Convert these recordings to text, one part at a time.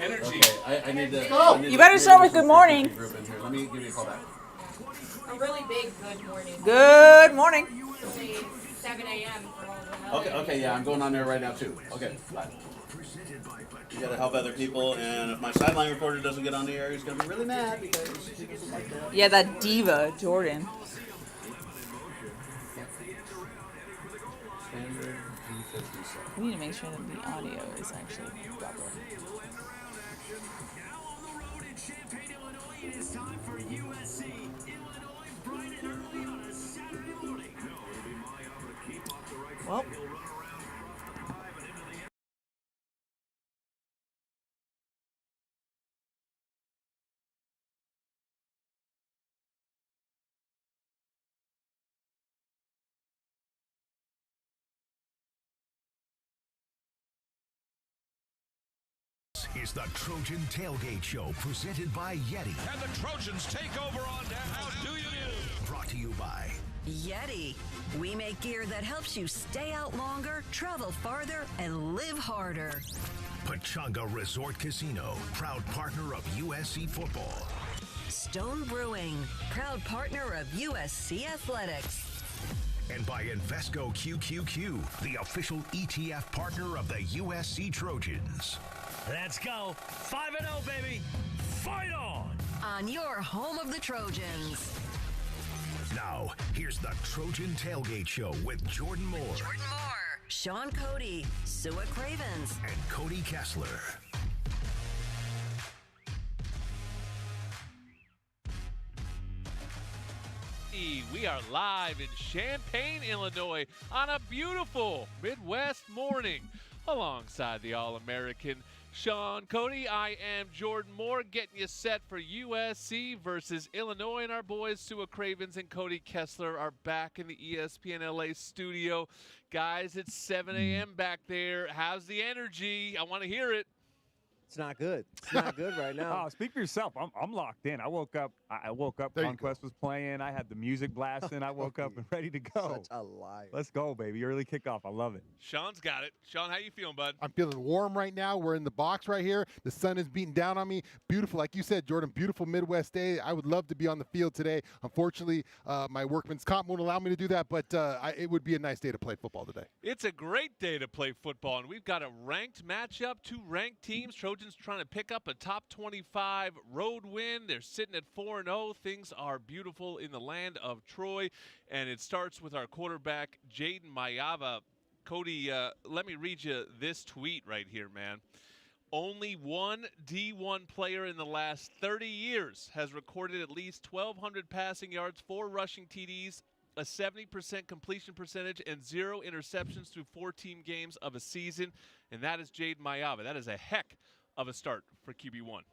Energy. Okay, I need to. Oh, you better start with good morning. Let me give you a call back. A really big good morning. Good morning. Say 7 a.m. for all the Okay, yeah, I'm going on there right now too. Okay, bye. You gotta help other people, and if my sideline reporter doesn't get on the air, he's gonna be really mad because he doesn't like that. Yeah, that diva, Jordan. Standard D57. We need to make sure that the audio is actually proper. Champaign, Illinois, it is time for USC. Illinois, bright and early on a Saturday morning. No, it'll be my honor to keep up the right Well, He'll run around the 45 and into the is the Trojan Tailgate Show presented by YETI. And the Trojans take over on down. How do you do? Brought to you by YETI. We make gear that helps you stay out longer, travel farther, and live harder. Pechanga Resort Casino, proud partner of USC football. Stone Brewing, proud partner of USC Athletics. And by Invesco QQQ, the official ETF partner of the USC Trojans. Let's go. 5-0, baby. Fight on. On your home of the Trojans. Now, here's the Trojan Tailgate Show with Jordan Moore Shaun Cody, Sua Cravens, and Cody Kessler. We are live in Champaign, Illinois on a beautiful Midwest morning alongside the All-American Shaun Cody. I am Jordan Moore, getting you set for USC versus Illinois, and our boys Sua Cravens and Cody Kessler are back in the ESPNLA studio. Guys, it's 7 a.m. back there. How's the energy? I want to hear it. It's not good. It's not good right now. Speak for yourself. I'm locked in. I woke up. Conquest was playing. I had the music blasting. I woke up and ready to go. Such a liar. Let's go, baby. Early kickoff. I love it. Shaun's got it. Shaun, how you feeling, bud? I'm feeling warm right now. We're in the box right here. The sun is beating down on me. Beautiful, like you said, Jordan, beautiful Midwest day. I would love to be on the field today. Unfortunately, my workman's comp won't allow me to do that, but it would be a nice day to play football today. It's a great day to play football, and we've got a ranked matchup, two ranked teams. Trojans trying to pick up a top 25 road win. They're sitting at 4-0. Things are beautiful in the land of Troy, and it starts with our quarterback, Jaden Mayava. Cody, let me read you this tweet right here, man. Only one D1 player in the last 30 years has recorded at least 1,200 passing yards, 4 rushing TDs, a 70% completion percentage, and 0 interceptions through 14 games of a season, and that is Jaden Mayava. That is a heck of a start for QB1.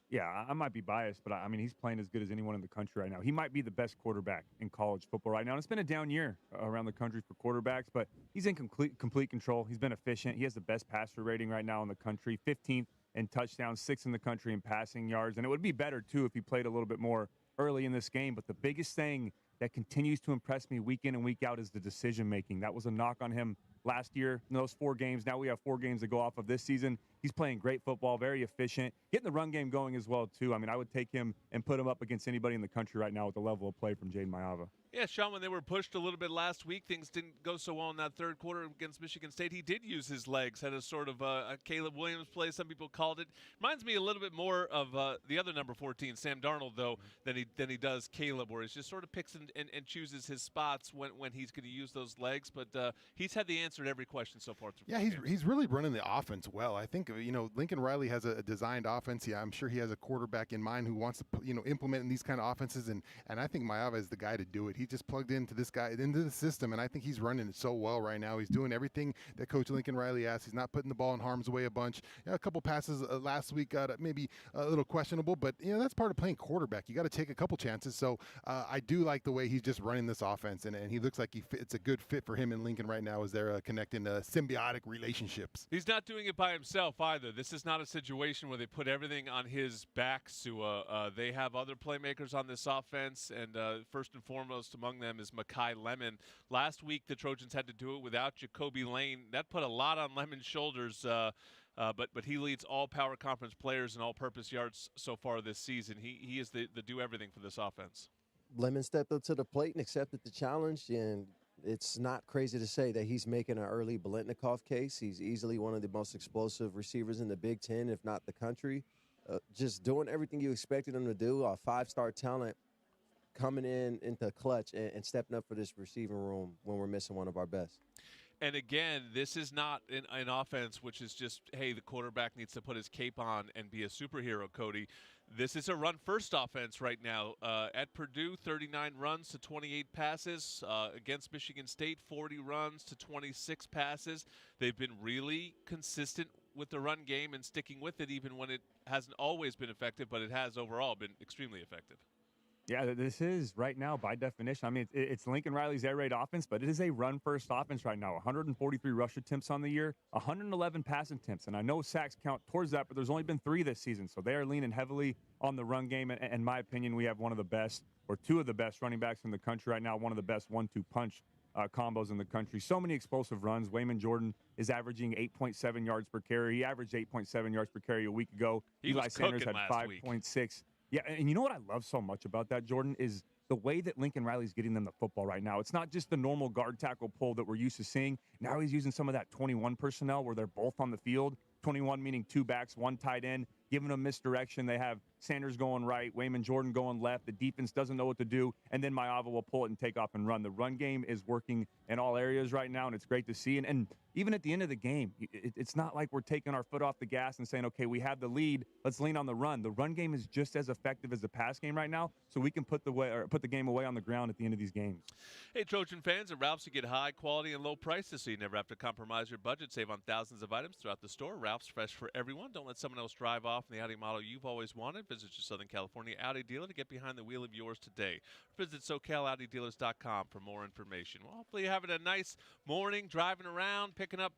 Yeah, I might be biased, but I mean, he's playing as good as anyone in the country right now. He might be the best quarterback in college football right now. And it's been a down year around the country for quarterbacks, but he's in complete control. He's been efficient. He has the best passer rating right now in the country, 15th in touchdowns, 6th in the country in passing yards. And it would be better, too, if he played a little bit more early in this game. But the biggest thing that continues to impress me week in and week out is the decision-making. That was a knock on him last year in those 4 games. Now we have 4 games to go off of this season. He's playing great football, very efficient, getting the run game going as well, too. I mean, I would take him and put him up against anybody in the country right now with the level of play from Jaden Mayava. Yeah, Shaun, when they were pushed a little bit last week, things didn't go so well in that third quarter against Michigan State. He did use his legs, had a sort of a Caleb Williams play, some people called it. Reminds me a little bit more of the other number 14, Sam Darnold, though, than he does Caleb, where he just sort of picks and chooses his spots when he's going to use those legs. But he's had the answer to every question so far. Yeah, he's really running the offense well. I think, Lincoln Riley has a designed offense. Yeah, I'm sure he has a quarterback in mind who wants to, implement in these kind of offenses. And I think Mayava is the guy to do it. He just plugged into this guy, into the system, and I think he's running it so well right now. He's doing everything that Coach Lincoln Riley asks. He's not putting the ball in harm's way a bunch. A couple passes last week got maybe a little questionable, but, that's part of playing quarterback. You got to take a couple chances. So I do like the way he's just running this offense, and he looks like it's a good fit for him and Lincoln right now as they're connecting symbiotic relationships. He's not doing it by himself either. This is not a situation where they put everything on his back, Sua. They have other playmakers on this offense, and first and foremost among them is Mekhi Lemon. Last week, the Trojans had to do it without Jacoby Lane. That put a lot on Lemon's shoulders. But he leads all power conference players in all-purpose yards so far this season. He is the do-everything for this offense. Lemon stepped up to the plate and accepted the challenge, and it's not crazy to say that he's making an early Biletnikoff case. He's easily one of the most explosive receivers in the Big Ten, if not the country. Just doing everything you expected him to do, a five-star talent coming into clutch and stepping up for this receiving room when we're missing one of our best. And again, this is not an offense which is just, hey, the quarterback needs to put his cape on and be a superhero, Cody. This is a run-first offense right now. At Purdue, 39 runs to 28 passes. Against Michigan State, 40 runs to 26 passes. They've been really consistent with the run game and sticking with it even when it hasn't always been effective, but it has overall been extremely effective. Yeah, this is right now, by definition. I mean, it's Lincoln Riley's air raid offense, but it is a run-first offense right now. 143 rush attempts on the year, 111 pass attempts. And I know sacks count towards that, but there's only been 3 this season. So they are leaning heavily on the run game. And in my opinion, we have one of the best, or 2 of the best running backs in the country right now, one of the best 1-2 punch combos in the country. So many explosive runs. Wayman Jordan is averaging 8.7 yards per carry. He averaged 8.7 yards per carry a week ago. Eli Sanders had 5.6. Yeah, and you know what I love so much about that, Jordan, is the way that Lincoln Riley's getting them the football right now. It's not just the normal guard tackle pull that we're used to seeing. Now he's using some of that 21 personnel where they're both on the field. 21 meaning 2 backs, 1 tight end, giving them misdirection. They have Sanders going right, Wayman Jordan going left. The defense doesn't know what to do, and then Maava will pull it and take off and run. The run game is working in all areas right now, and it's great to see. And even at the end of the game, it's not like we're taking our foot off the gas and saying, okay, we have the lead, let's lean on the run. The run game is just as effective as the pass game right now, so we can put the game away on the ground at the end of these games. Hey, Trojan fans, at Ralph's you get high quality and low prices, so you never have to compromise your budget. Save on thousands of items throughout the store. Ralph's, fresh for everyone. Don't let someone else drive off in the Audi model you've always wanted. Visit your Southern California Audi dealer to get behind the wheel of yours today. Visit SoCalAudiDealers.com for more information. Well, hopefully you're having a nice morning, driving around, picking up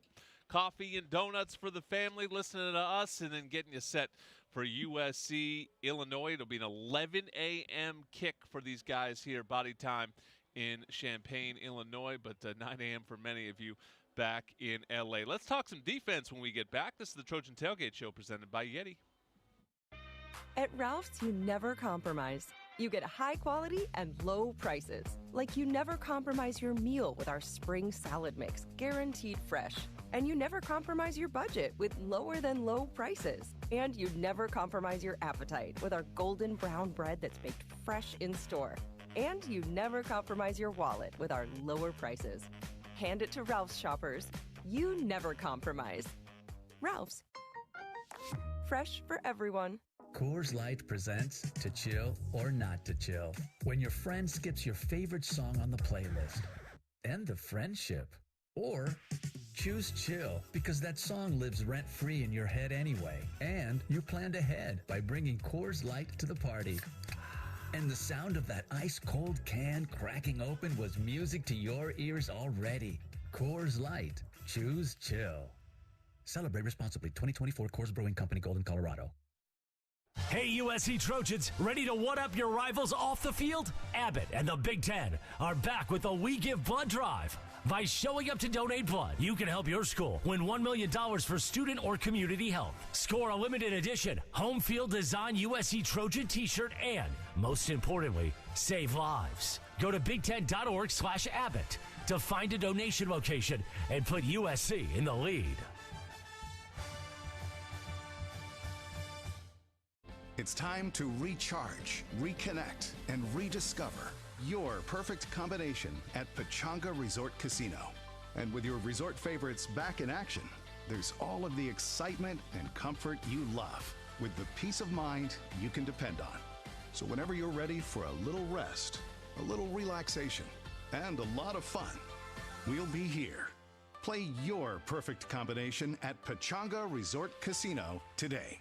coffee and donuts for the family, listening to us, and then getting you set for USC, Illinois. It'll be an 11 a.m. kick for these guys here, body time in Champaign, Illinois, but 9 a.m. for many of you back in L.A. Let's talk some defense when we get back. This is the Trojan Tailgate Show presented by YETI. At Ralph's, you never compromise. You get high quality and low prices. Like you never compromise your meal with our spring salad mix, guaranteed fresh. And you never compromise your budget with lower than low prices. And you never compromise your appetite with our golden brown bread that's baked fresh in store. And you never compromise your wallet with our lower prices. Hand it to Ralph's shoppers. You never compromise. Ralph's. Fresh for everyone. Coors Light presents To Chill or Not to Chill. When your friend skips your favorite song on the playlist. End the friendship. Or choose chill because that song lives rent-free in your head anyway. And you planned ahead by bringing Coors Light to the party. And the sound of that ice-cold can cracking open was music to your ears already. Coors Light. Choose chill. Celebrate responsibly. 2024 Coors Brewing Company, Golden, Colorado. Hey, USC Trojans, ready to one-up your rivals off the field? Abbott and the Big Ten are back with the We Give Blood Drive. By showing up to donate blood, you can help your school win $1 million for student or community health. Score a limited edition home field design USC Trojan t-shirt and, most importantly, save lives. Go to big10.org/Abbott to find a donation location and put USC in the lead. It's time to recharge, reconnect, and rediscover your perfect combination at Pechanga Resort Casino. And with your resort favorites back in action, there's all of the excitement and comfort you love with the peace of mind you can depend on. So whenever you're ready for a little rest, a little relaxation, and a lot of fun, we'll be here. Play your perfect combination at Pechanga Resort Casino today.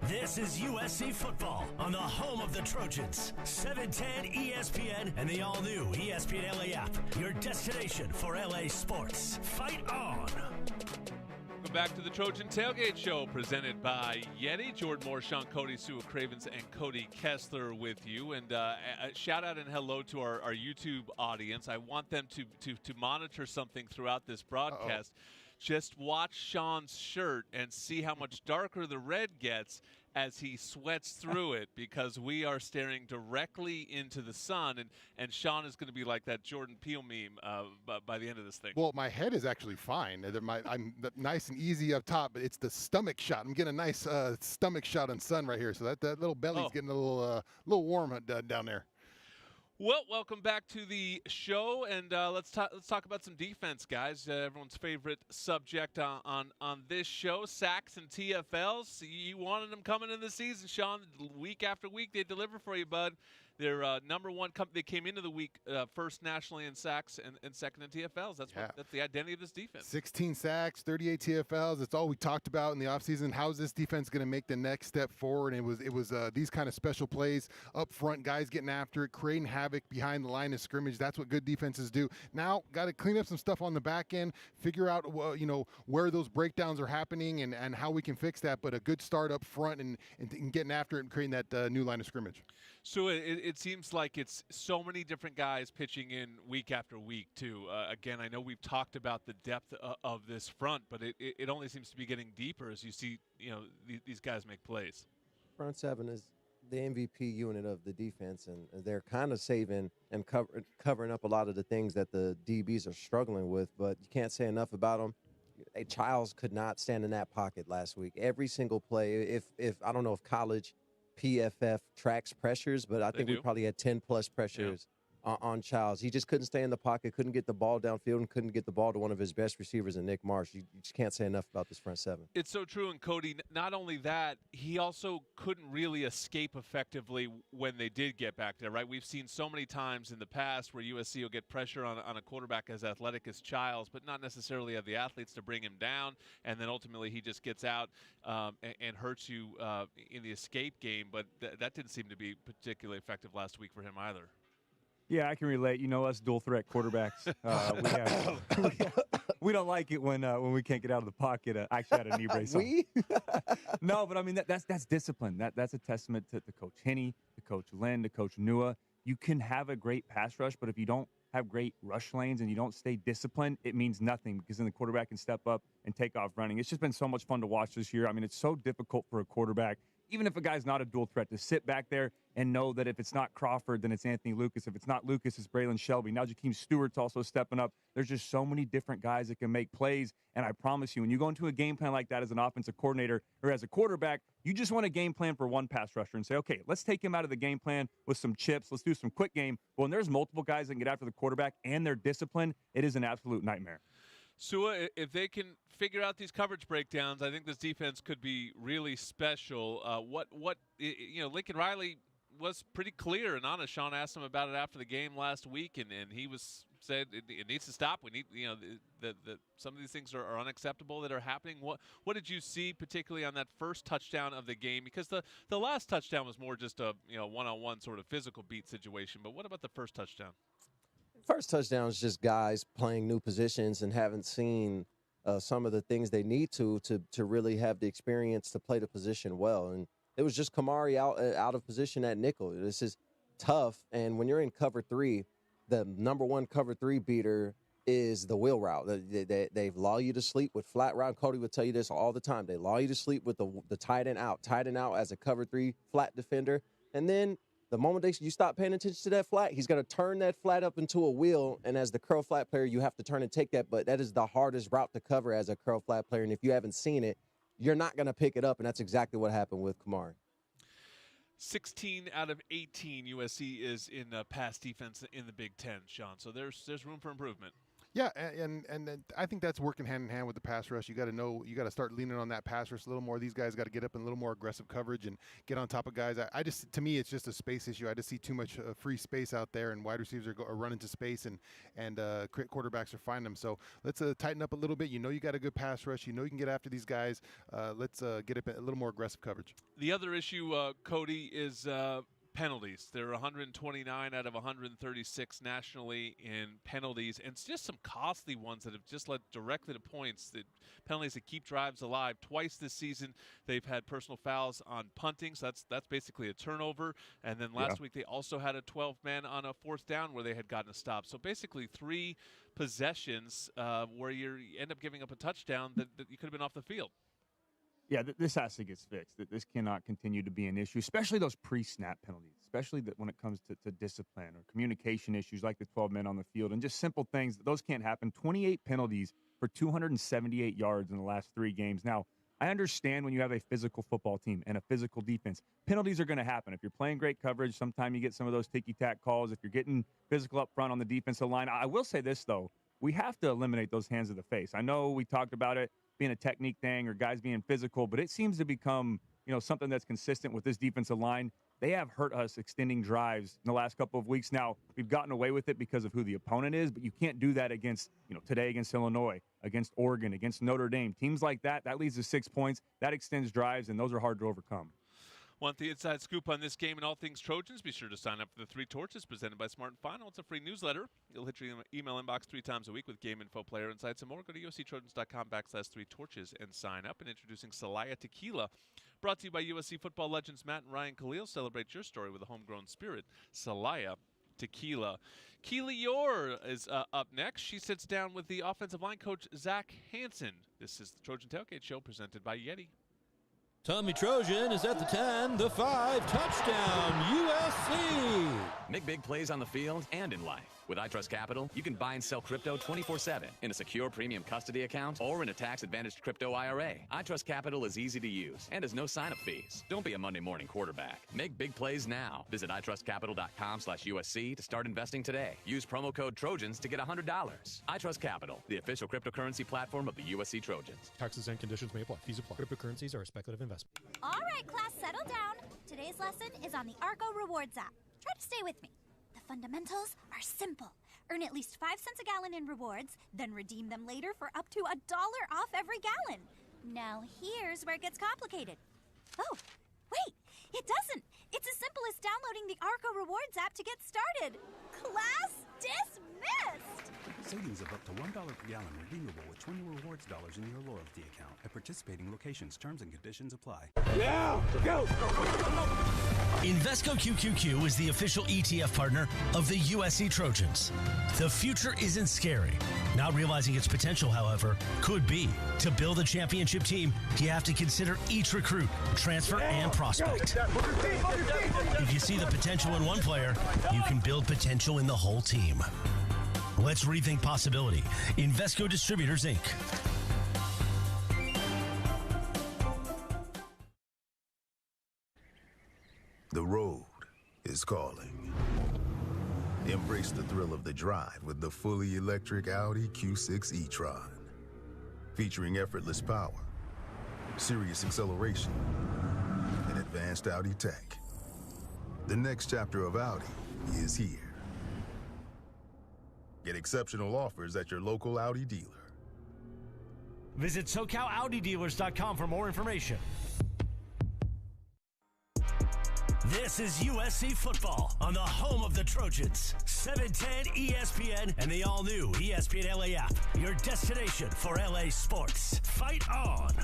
This is USC football on the home of the Trojans. 710 ESPN and the all-new ESPNLA app. Your destination for LA sports. Fight on! Welcome back to the Trojan Tailgate Show presented by YETI. Jordan Moore, Shaun Cody, Cravens and Cody Kessler with you. And a shout out and hello to our YouTube audience. I want them to monitor something throughout this broadcast. Just watch Shaun's shirt and see how much darker the red gets as he sweats through it, because we are staring directly into the sun, and Shaun is going to be like that Jordan Peele meme by the end of this thing. Well, my head is actually fine. I'm nice and easy up top, but it's the stomach shot. I'm getting a nice stomach shot on sun right here, so that little belly's getting a little warm down there. Well, welcome back to the show, and let's talk about some defense, guys. Everyone's favorite subject on this show, sacks and TFLs. You wanted them coming in the season, Shaun. Week after week, they deliver for you, bud. They're number one. They came into the week first nationally in sacks and second in TFLs. That's the identity of this defense. 16 sacks, 38 TFLs. That's all we talked about in the offseason. How is this defense going to make the next step forward? And it was these kind of special plays up front, guys getting after it, creating havoc behind the line of scrimmage. That's what good defenses do. Now, got to clean up some stuff on the back end, figure out where those breakdowns are happening and how we can fix that. But a good start up front and getting after it and creating that new line of scrimmage. So it seems like it's so many different guys pitching in week after week, too. Again, I know we've talked about the depth of this front, but it only seems to be getting deeper as you see these guys make plays. Front seven is the MVP unit of the defense, and they're kind of saving and covering up a lot of the things that the DBs are struggling with, but you can't say enough about them. Hey, Childs could not stand in that pocket last week. Every single play, if I don't know if college PFF tracks pressures, but I think we probably had 10-plus pressures on Childs. He just couldn't stay in the pocket, couldn't get the ball downfield, and couldn't get the ball to one of his best receivers in Nick Marsh. You just can't say enough about this front seven. It's so true, and Cody, not only that, he also couldn't really escape effectively when they did get back there, right? We've seen so many times in the past where USC will get pressure on a quarterback as athletic as Childs, but not necessarily have the athletes to bring him down, and then ultimately he just gets out and hurts you in the escape game, but that didn't seem to be particularly effective last week for him either. Yeah, I can relate. Us dual threat quarterbacks. We don't like it when we can't get out of the pocket. I actually had a knee brace on. No, but I mean that's discipline. That's a testament to Coach Henney, to Coach Lynn, to Coach Nua. You can have a great pass rush, but if you don't have great rush lanes and you don't stay disciplined, it means nothing, because then the quarterback can step up and take off running. It's just been so much fun to watch this year. I mean, it's so difficult for a quarterback, even if a guy's not a dual threat, to sit back there and know that if it's not Crawford, then it's Anthony Lucas. If it's not Lucas, it's Braylon Shelby. Now Jakeem Stewart's also stepping up. There's just so many different guys that can make plays, and I promise you, when you go into a game plan like that as an offensive coordinator or as a quarterback, you just want a game plan for one pass rusher and say, okay, let's take him out of the game plan with some chips. Let's do some quick game. But when there's multiple guys that can get after the quarterback and they're disciplined, it is an absolute nightmare. Sua, if they can figure out these coverage breakdowns, I think this defense could be really special. Lincoln Riley was pretty clear and honest. Shaun asked him about it after the game last week, and he said it needs to stop. We need, some of these things are unacceptable that are happening. What did you see particularly on that first touchdown of the game? Because the last touchdown was more just a one-on-one sort of physical beat situation. But what about the first touchdown? First touchdown is just guys playing new positions and haven't seen some of the things they need to really have the experience to play the position well. And it was just Kamari out of position at nickel. This is tough. And when you're in cover three, the number one cover three beater is the wheel route. They lull you to sleep with flat route. Cody would tell you this all the time. They lull you to sleep with the tight end out as a cover three flat defender. And then the moment you stop paying attention to that flat, he's going to turn that flat up into a wheel. And as the curl flat player, you have to turn and take that. But that is the hardest route to cover as a curl flat player. And if you haven't seen it, you're not going to pick it up. And that's exactly what happened with Kamari. 16 out of 18 USC is in pass defense in the Big Ten, Shaun. So there's room for improvement. Yeah, and I think that's working hand in hand with the pass rush. You got to start leaning on that pass rush a little more. These guys got to get up in a little more aggressive coverage and get on top of guys. To me, it's just a space issue. I just see too much free space out there, and wide receivers are running to space, and quarterbacks are finding them. So let's tighten up a little bit. You got a good pass rush. You can get after these guys. Let's get up a little more aggressive coverage. The other issue, Cody, is penalties. There are 129 out of 136 nationally in penalties, and it's just some costly ones that have just led directly to points. The penalties that keep drives alive. Twice this season, they've had personal fouls on punting, so that's basically a turnover. And then last week, they also had a 12-man on a 4th down where they had gotten a stop. So basically 3 possessions where you end up giving up a touchdown that you could have been off the field. Yeah, this has to get fixed. This cannot continue to be an issue, especially those pre-snap penalties, especially when it comes to discipline or communication issues like the 12 men on the field and just simple things. Those can't happen. 28 penalties for 278 yards in the last 3 games. Now, I understand when you have a physical football team and a physical defense, penalties are going to happen. If you're playing great coverage, sometimes you get some of those ticky-tack calls. If you're getting physical up front on the defensive line, I will say this, though. We have to eliminate those hands of the face. I know we talked about it being a technique thing or guys being physical, but it seems to become, something that's consistent with this defensive line. They have hurt us extending drives in the last couple of weeks. Now, we've gotten away with it because of who the opponent is, but you can't do that against, today against Illinois, against Oregon, against Notre Dame. Teams like that leads to 6 points. That extends drives, and those are hard to overcome. Want the inside scoop on this game and all things Trojans? Be sure to sign up for the 3 Torches presented by Smart & Final. It's a free newsletter. It'll hit your email inbox 3 times a week with game info, player insights, and more. Go to usctrojans.com/3 Torches and sign up. And introducing Celaya Tequila, brought to you by USC football legends Matt and Ryan Khalil. Celebrate your story with a homegrown spirit. Celaya Tequila. Keely Eure is up next. She sits down with the offensive line coach Zach Hansen. This is the Trojan Tailgate Show presented by YETI. Tommy Trojan is at the 10, the 5, touchdown, USC! Make big plays on the field and in life. With iTrust Capital, you can buy and sell crypto 24/7 in a secure premium custody account or in a tax-advantaged crypto IRA. iTrust Capital is easy to use and has no sign-up fees. Don't be a Monday morning quarterback. Make big plays now. Visit itrustcapital.com/USC to start investing today. Use promo code Trojans to get $100. iTrust Capital, the official cryptocurrency platform of the USC Trojans. Taxes and conditions may apply. Fees apply. Cryptocurrencies are a speculative investment. All right, class, settle down. Today's lesson is on the Arco Rewards app. Try to stay with me. The fundamentals are simple. Earn at least 5 cents a gallon in rewards, then redeem them later for up to $1 off every gallon. Now here's where it gets complicated. Oh, wait, it doesn't. It's as simple as downloading the Arco Rewards app to get started. Class dismissed! Savings of up to $1 per gallon redeemable with 20 rewards dollars in your loyalty account at participating locations. Terms and conditions apply. Yeah, go! Invesco QQQ is the official ETF partner of the USC Trojans. The future isn't scary. Not realizing its potential, however, could be. To build a championship team, you have to consider each recruit, transfer, and prospect. If you see the potential in one player, you can build potential in the whole team. Let's rethink possibility. Invesco Distributors, Inc. The road is calling. Embrace the thrill of the drive with the fully electric Audi Q6 e-tron. Featuring effortless power, serious acceleration, and advanced Audi tech. The next chapter of Audi is here. Get exceptional offers at your local Audi dealer. Visit SoCalAudiDealers.com for more information. This is USC football on the home of the Trojans. 710 ESPN and the all-new ESPNLA app. Your destination for LA sports. Fight on!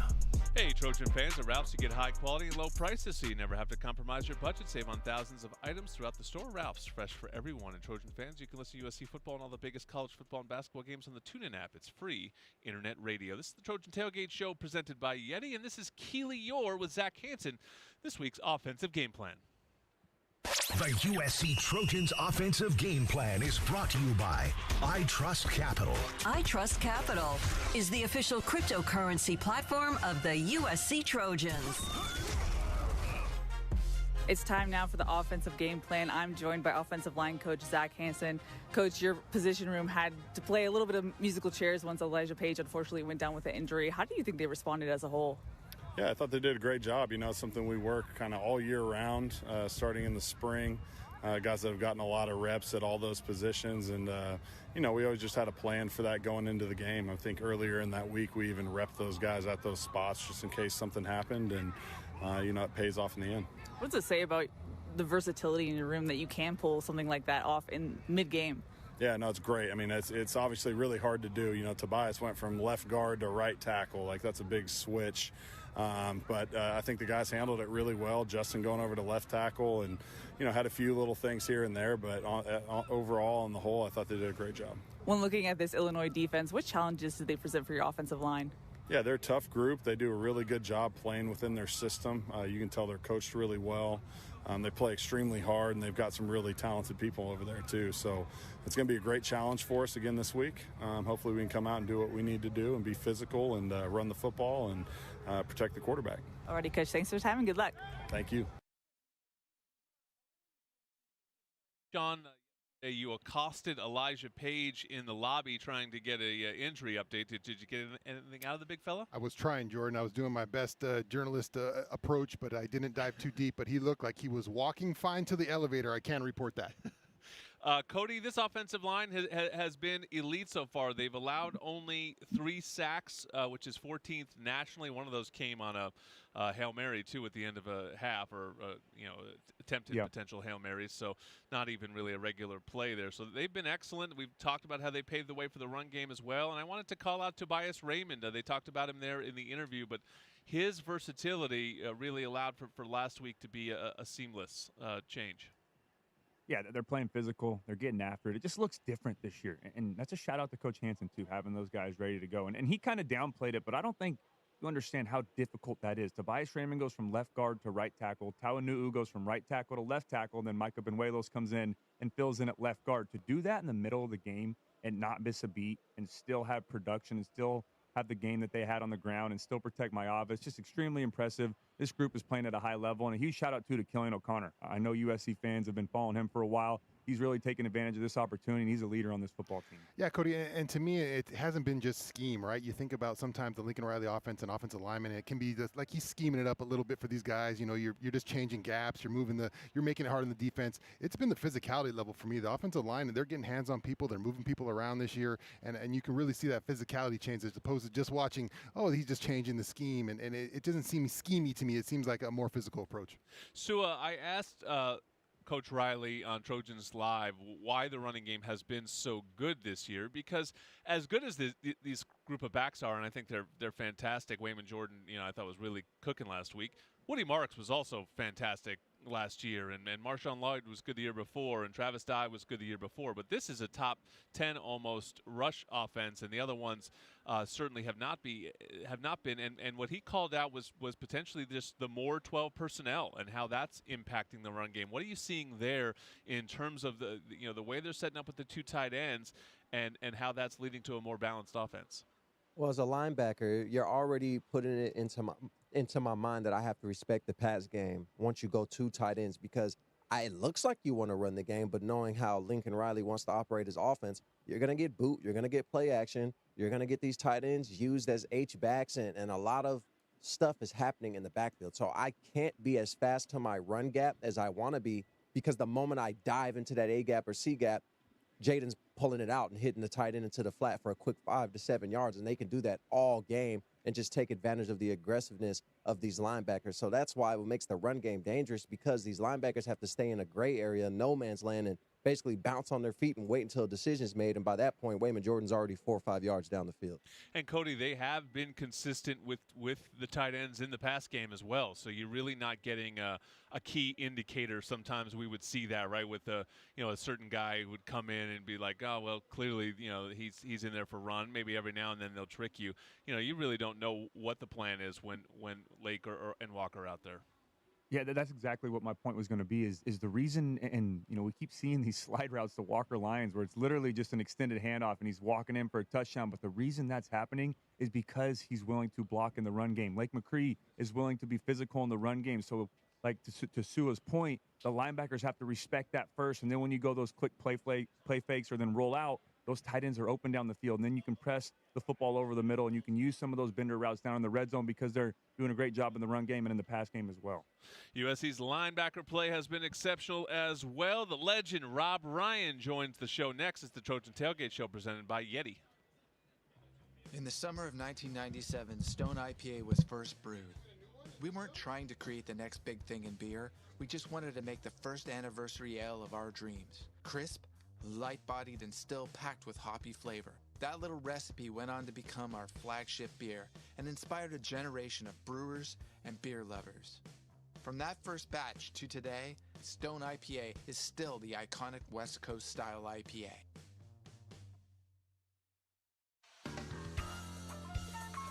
Hey, Trojan fans, at Ralph's you get high quality and low prices so you never have to compromise your budget. Save on thousands of items throughout the store. Ralph's, fresh for everyone. And Trojan fans, you can listen to USC football and all the biggest college football and basketball games on the TuneIn app. It's free internet radio. This is the Trojan Tailgate Show presented by YETI, and this is Keely Eure with Zach Hansen, this week's offensive game plan. The USC Trojans offensive game plan is brought to you by iTrust Capital. iTrust Capital is the official cryptocurrency platform of the USC Trojans. It's time now for the offensive game plan. I'm joined by offensive line coach Zach Hansen. Coach, your position room had to play a little bit of musical chairs once Elijah Page unfortunately went down with an injury. How do you think they responded as a whole? Yeah, I thought they did a great job. You know, it's something we work kind of all year round, starting in the spring. Guys that have gotten a lot of reps at all those positions. And, you know, we always just had a plan for that going into the game. I think earlier in that week we even repped those guys at those spots just in case something happened. And, you know, it pays off in the end. What does it say about the versatility in your room that you can pull something like that off in mid-game? Yeah, no, it's great. I mean, it's obviously really hard to do. You know, Tobias went from left guard to right tackle. Like, that's a big switch. But I think the guys handled it really well. Justin going over to left tackle and, you know, had a few little things here and there. But overall, on the whole, I thought they did a great job. When looking at this Illinois defense, what challenges did they present for your offensive line? Yeah, they're a tough group. They do a really good job playing within their system. You can tell they're coached really well. They play extremely hard, and they've got some really talented people over there, too. So it's going to be a great challenge for us again this week. Hopefully we can come out and do what we need to do and be physical and run the football and protect the quarterback. All righty, Coach. Thanks for your time and good luck. Thank you. Shaun, you accosted Elijah Page in the lobby trying to get a injury update. Did you get anything out of the big fella? I was trying, Jordan. I was doing my best journalist approach, but I didn't dive too deep. But he looked like he was walking fine to the elevator. I can report that. Cody, this offensive line has been elite so far. They've allowed only 3 sacks, which is 14th nationally. One of those came on a Hail Mary, too, at the end of a half, or, attempted potential Hail Marys. So not even really a regular play there. So they've been excellent. We've talked about how they paved the way for the run game as well. And I wanted to call out Tobias Raymond. They talked about him there in the interview, but his versatility really allowed for last week to be a seamless change. Yeah, they're playing physical. They're getting after it. It just looks different this year. And that's a shout-out to Coach Hansen, too, having those guys ready to go. And he kind of downplayed it, but I don't think you understand how difficult that is. Tobias Raymond goes from left guard to right tackle. Tauanu'u goes from right tackle to left tackle. And then Micah Benuelos comes in and fills in at left guard. To do that in the middle of the game and not miss a beat and still have production and still have the game that they had on the ground and still protect Maiava. It's just extremely impressive. This group is playing at a high level, and a huge shout-out, too, to Killian O'Connor. I know USC fans have been following him for a while. He's really taken advantage of this opportunity, and he's a leader on this football team. Yeah, Cody, and to me, it hasn't been just scheme, right? You think about sometimes the Lincoln Riley offense and offensive lineman, and it can be just like he's scheming it up a little bit for these guys. You know, you're just changing gaps, you're making it hard on the defense. It's been the physicality level for me. The offensive line, they're getting hands on people, they're moving people around this year, and you can really see that physicality change as opposed to just watching, oh, he's just changing the scheme, and it doesn't seem schemey to me. It seems like a more physical approach. Sua, I asked Coach Riley on Trojans Live why the running game has been so good this year, because as good as these group of backs are, and I think they're fantastic. Wayman Jordan, I thought was really cooking last week. Woody Marks was also fantastic last year, and Marshawn Lloyd was good the year before, and Travis Dye was good the year before. But this is a top 10 almost rush offense, and the other ones certainly have not been. And what he called out was potentially just the more 12 personnel and how that's impacting the run game. What are you seeing there in terms of the way they're setting up with the 2 tight ends and how that's leading to a more balanced offense? Well, as a linebacker, you're already putting it into my mind that I have to respect the pass game once you go 2 tight ends, because it looks like you want to run the game, but knowing how Lincoln Riley wants to operate his offense, you're going to get boot, you're going to get play action, you're going to get these tight ends used as H-backs, and a lot of stuff is happening in the backfield. So I can't be as fast to my run gap as I want to be, because the moment I dive into that A-gap or C-gap, Jaden's pulling it out and hitting the tight end into the flat for a quick 5 to 7 yards, and they can do that all game and just take advantage of the aggressiveness of these linebackers. So that's why it makes the run game dangerous, because these linebackers have to stay in a gray area, no man's land, and basically bounce on their feet and wait until a decision's made. And by that point, Wayman Jordan's already 4 or 5 yards down the field. And Cody, they have been consistent with the tight ends in the pass game as well. So you're really not getting a key indicator. Sometimes we would see that, right, with a certain guy who would come in and be like, oh, well, clearly, he's in there for run. Maybe every now and then they'll trick you. You really don't know what the plan is when Lake and Walker are out there. Yeah, that's exactly what my point was going to be, is the reason, and we keep seeing these slide routes to Walker Lyons where it's literally just an extended handoff and he's walking in for a touchdown, but the reason that's happening is because he's willing to block in the run game. Lake McCree is willing to be physical in the run game, so like to Sua's point, the linebackers have to respect that first, and then when you go those quick play fakes or then roll out, those tight ends are open down the field, and then you can press the football over the middle, and you can use some of those bender routes down in the red zone because they're doing a great job in the run game and in the pass game as well. USC's linebacker play has been exceptional as well. The legend Rob Ryan joins the show next. It's the Trojan Tailgate Show presented by YETI. In the summer of 1997, Stone IPA was first brewed. We weren't trying to create the next big thing in beer. We just wanted to make the first anniversary ale of our dreams. Crisp, light-bodied, and still packed with hoppy flavor. That little recipe went on to become our flagship beer and inspired a generation of brewers and beer lovers. From that first batch to today, Stone IPA is still the iconic West Coast style IPA.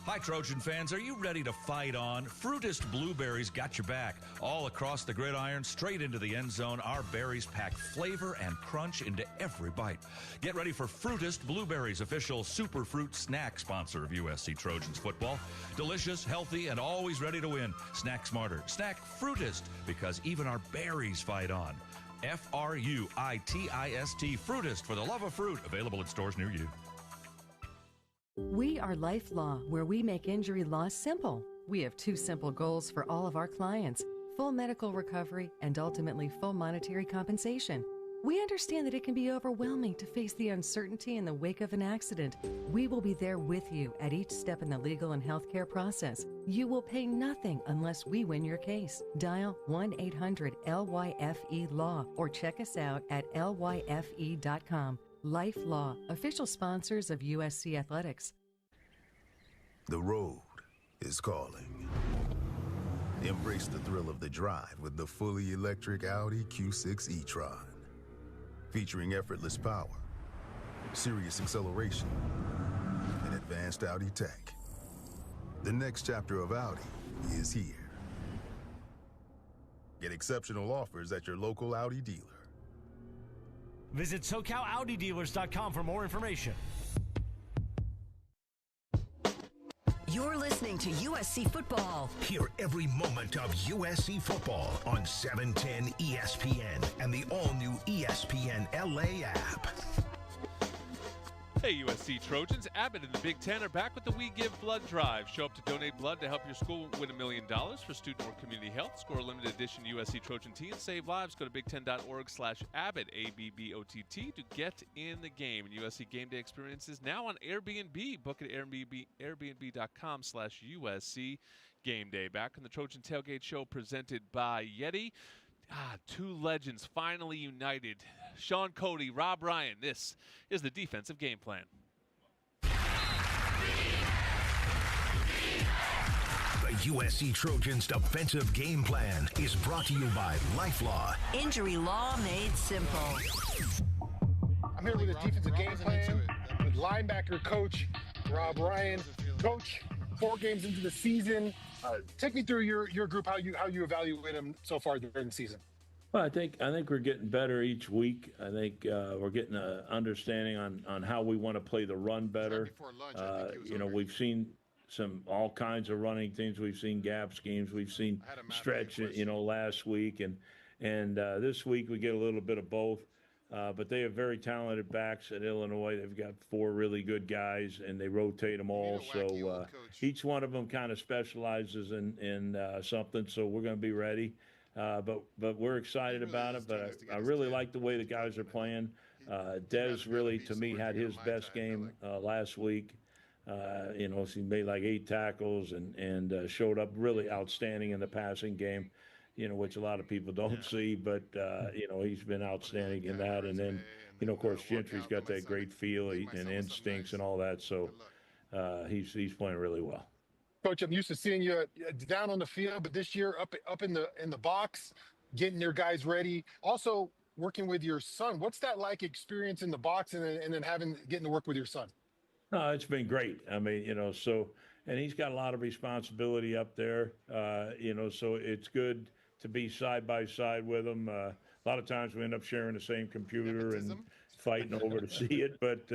Hi, Trojan fans. Are you ready to fight on? Fruitist Blueberries got your back. All across the gridiron, straight into the end zone, our berries pack flavor and crunch into every bite. Get ready for Fruitist Blueberries, official superfruit snack sponsor of USC Trojans football. Delicious, healthy, and always ready to win. Snack smarter. Snack Fruitist, because even our berries fight on. Fruitist, Fruitist, for the love of fruit. Available in stores near you. We are Life Law, where we make injury law simple. We have two simple goals for all of our clients: full medical recovery and ultimately full monetary compensation. We understand that it can be overwhelming to face the uncertainty in the wake of an accident. We will be there with you at each step in the legal and healthcare process. You will pay nothing unless we win your case. Dial 1-800-LYFE-LAW or check us out at lyfe.com. Life Law, official sponsors of USC Athletics. The road is calling. Embrace the thrill of the drive with the fully electric Audi Q6 e-tron. Featuring effortless power, serious acceleration, and advanced Audi tech. The next chapter of Audi is here. Get exceptional offers at your local Audi dealer. Visit SoCalAudiDealers.com for more information. You're listening to USC Football. Hear every moment of USC football on 710 ESPN and the all-new ESPNLA app. Hey, USC Trojans. Abbott and the Big Ten are back with the We Give Blood Drive. Show up to donate blood to help your school win $1 million for student or community health. Score a limited edition USC Trojan tee and save lives. Go to big10.org/Abbott, ABBOTT, to get in the game. And USC Game Day experiences now on Airbnb. Book at Airbnb.com/USC Game Day. Back on the Trojan Tailgate Show presented by YETI. Two legends finally united. Shaun Cody, Rob Ryan. This is the defensive game plan. The USC Trojans defensive game plan is brought to you by LifeLaw. Injury law made simple. I'm here with the defensive game plan with linebacker coach Rob Ryan. Coach, 4 games into the season. Take me through your group, how you evaluate them so far during the season. Well, I think we're getting better each week. I think we're getting an understanding on how we want to play the run better. We've seen all kinds of running things. We've seen gap schemes. We've seen stretch, last week. And this week we get a little bit of both. But they have very talented backs at Illinois. They've got 4 really good guys, and they rotate them all. So each one of them kind of specializes in something. So we're going to be ready. But we're excited about it. But I really like the way the guys are playing. Dez really, to me, had his best game last week. He made like 8 tackles and showed up really outstanding in the passing game, which a lot of people don't see. But, he's been outstanding in that. And then, of course, Gentry's got that great feel and instincts and all that. So he's playing really well. Coach, I'm used to seeing you down on the field, but this year up in the box, getting your guys ready. Also working with your son. What's that like, experience in the box and then getting to work with your son? It's been great. I mean, and he's got a lot of responsibility up there, so it's good to be side by side with him. A lot of times we end up sharing the same computer and fighting over to see it, but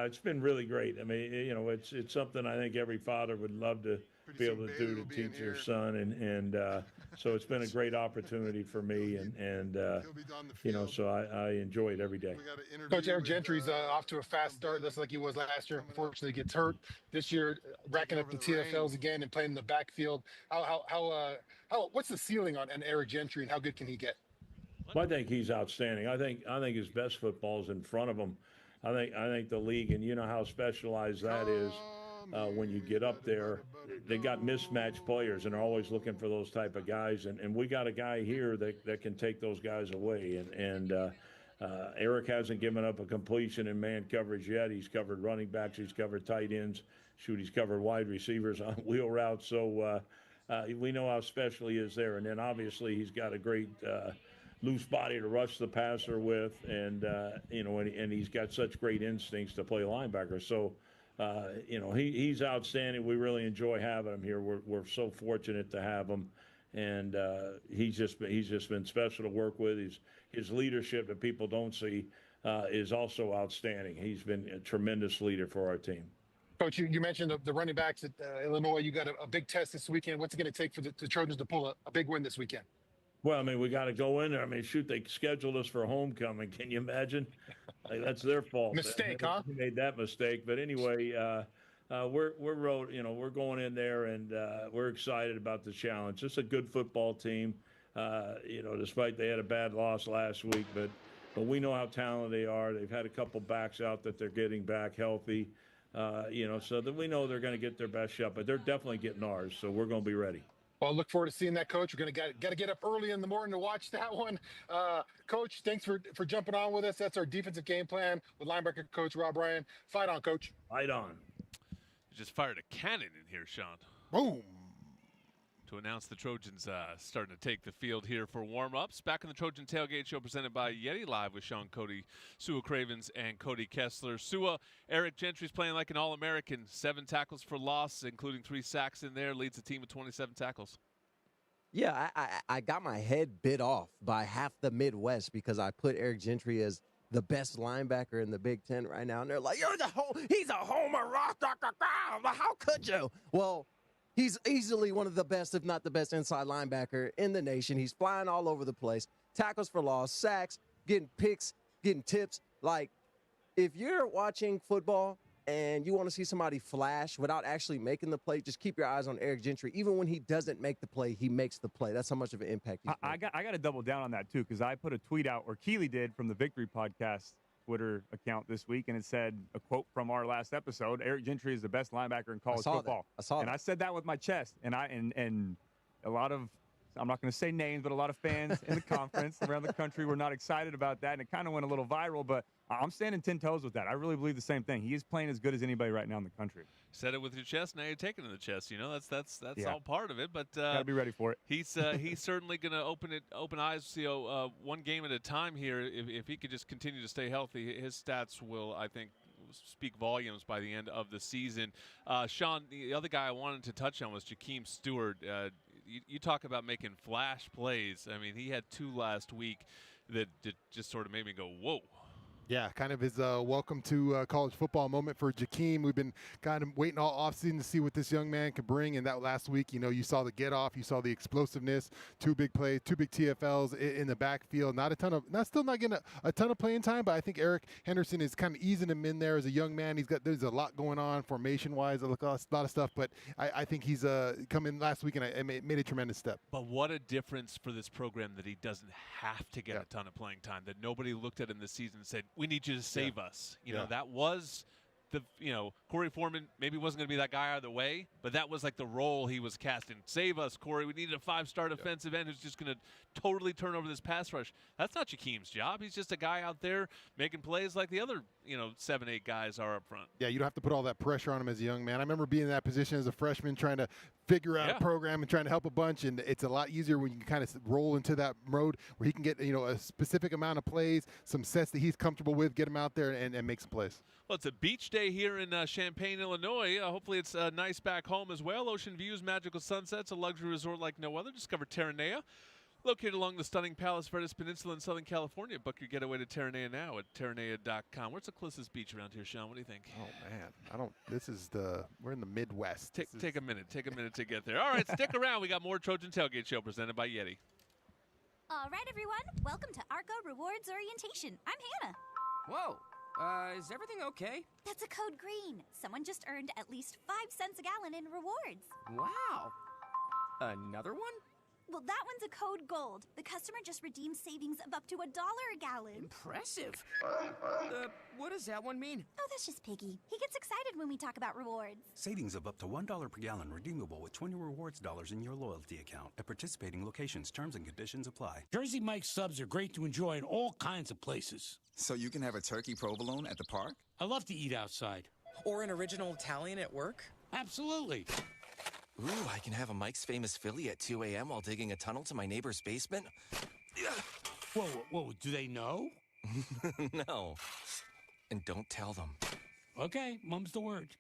it's been really great. I mean, it's something I think every father would love to be able to do to teach their son, and so it's been a great opportunity for me, and so I enjoy it every day. Coach, Eric Gentry's off to a fast start, just like he was last year. Unfortunately, gets hurt this year, racking up the TFLs again and playing in the backfield. What's the ceiling on Eric Gentry, and how good can he get? Well, I think he's outstanding. I think his best football is in front of him. I think the league, and you know how specialized that is. when you get up there. They got mismatched players, and they're always looking for those type of guys. And we got a guy here that can take those guys away. And Eric hasn't given up a completion in man coverage yet. He's covered running backs. He's covered tight ends. He's covered wide receivers on wheel routes. So we know how special he is there. And then obviously he's got a great loose body to rush the passer with, and he's got such great instincts to play linebacker. So, he's outstanding. We really enjoy having him here. We're so fortunate to have him, and he's just been special to work with. His leadership that people don't see is also outstanding. He's been a tremendous leader for our team. Coach, you mentioned the running backs at Illinois. You got a big test this weekend. What's it going to take for the Trojans to pull a big win this weekend? Well, I mean, we got to go in there. I mean, shoot, they scheduled us for homecoming. Can you imagine? That's their fault. Mistake, huh? They made that mistake. But anyway, we're going in there, and we're excited about the challenge. It's a good football team. Despite they had a bad loss last week, but we know how talented they are. They've had a couple backs out that they're getting back healthy. So that we know they're going to get their best shot, but they're definitely getting ours. So we're going to be ready. Well, I look forward to seeing that, Coach. We're going to get up early in the morning to watch that one. Coach, thanks for jumping on with us. That's our defensive game plan with linebacker Coach Rob Ryan. Fight on, Coach. Fight on. You just fired a cannon in here, Shaun. Boom. To announce the Trojans starting to take the field here for warm-ups. Back in the Trojan Tailgate Show presented by YETI, live with Shaun Cody, Sua Cravens, and Cody Kessler. Sua, Eric Gentry's playing like an All-American. 7 tackles for loss, including 3 sacks in there. Leads the team with 27 tackles. Yeah, I got my head bit off by half the Midwest because I put Eric Gentry as the best linebacker in the Big Ten right now. And they're like, he's a homer. How could you? Well, he's easily one of the best, if not the best, inside linebacker in the nation. He's flying all over the place. Tackles for loss, sacks, getting picks, getting tips. Like, if you're watching football and you want to see somebody flash without actually making the play, just keep your eyes on Eric Gentry. Even when he doesn't make the play, he makes the play. That's how much of an impact he's making. I got to double down on that, too, because I put a tweet out, or Keely did, from the Victory Podcast Twitter account this week, and it said a quote from our last episode: Eric Gentry is the best linebacker in college football. I saw that. I said that with my chest, and a lot of, I'm not going to say names, but a lot of fans in the conference around the country were not excited about that, and it kind of went a little viral, but I'm standing 10 toes with that. I really believe the same thing. He is playing as good as anybody right now in the country. Said it with your chest, now you're taking it in the chest. That's Yeah. all part of it. But gotta be ready for it. He's certainly going to open eyes. One game at a time here. If he could just continue to stay healthy, his stats will, I think, speak volumes by the end of the season. Shaun, the other guy I wanted to touch on was Jakeem Stewart. You talk about making flash plays. I mean, he had 2 last week that just sort of made me go, whoa. Yeah, kind of his welcome to college football moment for Jakeem. We've been kind of waiting all offseason to see what this young man could bring. And that last week, you saw the get off, you saw the explosiveness, 2 big plays, 2 big TFLs in the backfield. Still not getting a ton of playing time, but I think Eric Henderson is kind of easing him in there as a young man. There's a lot going on formation wise, a lot of stuff. But I think he's come in last week and made a tremendous step. But what a difference for this program that he doesn't have to get a ton of playing time. That nobody looked at him this season and said, we need you to save us. That was Corey Foreman maybe wasn't going to be that guy either way, but that was like the role he was casting. Save us, Corey. We needed a 5-star defensive end who's just going to totally turn over this pass rush. That's not Jakeem's job. He's just a guy out there making plays like the other 7-8 guys are up front. Yeah, you don't have to put all that pressure on him as a young man. I remember being in that position as a freshman trying to figure out a program and trying to help a bunch, and it's a lot easier when you can kind of roll into that mode where he can get a specific amount of plays, some sets that he's comfortable with, get him out there and make some plays. Well, it's a beach day here in Champaign, Illinois. Hopefully it's nice back home as well. Ocean views, magical sunsets, a luxury resort like no other. Discover Terranea. Located along the stunning Palos Verdes Peninsula in Southern California. Book your getaway to Terranea now at Terranea.com. Where's the closest beach around here, Shaun? What do you think? Oh, man. We're in the Midwest. Take a minute to get there. All right, stick around. We got more Trojan Tailgate Show presented by YETI. All right, everyone. Welcome to Arco Rewards Orientation. I'm Hannah. Whoa. Is everything okay? That's a code green. Someone just earned at least 5 cents a gallon in rewards. Wow. Another one? Well, that one's a code gold. The customer just redeemed savings of up to $1 a gallon. Impressive. What does that one mean? Oh, that's just Piggy. He gets excited when we talk about rewards. Savings of up to $1 per gallon redeemable with 20 rewards dollars in your loyalty account. At participating locations, terms and conditions apply. Jersey Mike's subs are great to enjoy in all kinds of places. So you can have a turkey provolone at the park? I love to eat outside. Or an original Italian at work? Absolutely. Ooh, I can have a Mike's Famous Philly at 2 a.m. while digging a tunnel to my neighbor's basement. Whoa, do they know? No. And don't tell them. Okay, mum's the word.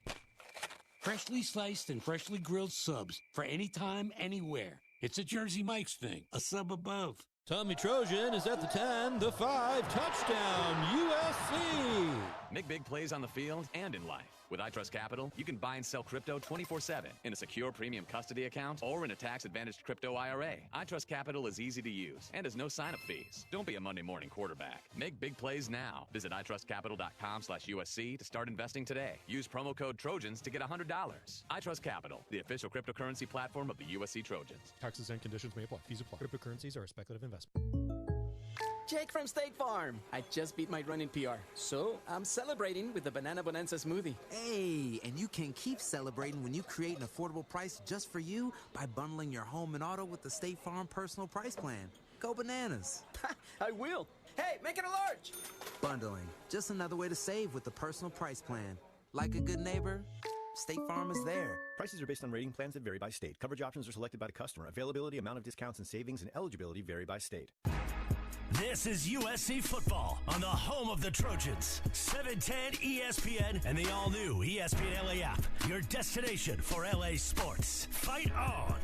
Freshly sliced and freshly grilled subs for any time, anywhere. It's a Jersey Mike's thing, a sub above. Tommy Trojan is at the 10, the 5, touchdown, USC! Make big plays on the field and in life. With iTrust Capital, you can buy and sell crypto 24/7 in a secure premium custody account or in a tax-advantaged crypto IRA. iTrust Capital is easy to use and has no sign-up fees. Don't be a Monday morning quarterback. Make big plays now. Visit itrustcapital.com/USC to start investing today. Use promo code Trojans to get $100. iTrust Capital, the official cryptocurrency platform of the USC Trojans. Taxes and conditions may apply. Fees apply. Cryptocurrencies are a speculative investment. Jake from State Farm. I just beat my running PR, so I'm celebrating with the Banana Bonanza smoothie. Hey, and you can keep celebrating when you create an affordable price just for you by bundling your home and auto with the State Farm Personal Price Plan. Go bananas. I will. Hey, make it a large. Bundling, just another way to save with the Personal Price Plan. Like a good neighbor, State Farm is there. Prices are based on rating plans that vary by state. Coverage options are selected by the customer. Availability, amount of discounts and savings, and eligibility vary by state. This is USC football on the home of the Trojans. 710 ESPN and the all-new ESPNLA app. Your destination for LA sports. Fight on!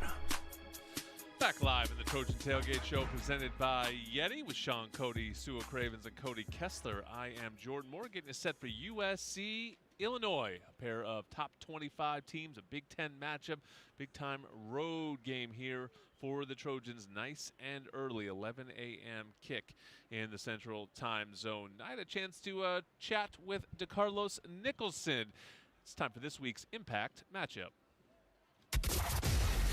Back live in the Trojan Tailgate Show presented by YETI with Shaun Cody, Cravens and Cody Kessler. I am Jordan Moore getting us set for USC Illinois, a pair of top 25 teams, a Big Ten matchup, big-time road game here for the Trojans. Nice and early, 11 a.m. kick in the Central Time Zone. I had a chance to chat with DeCarlos Nicholson. It's time for this week's Impact Matchup.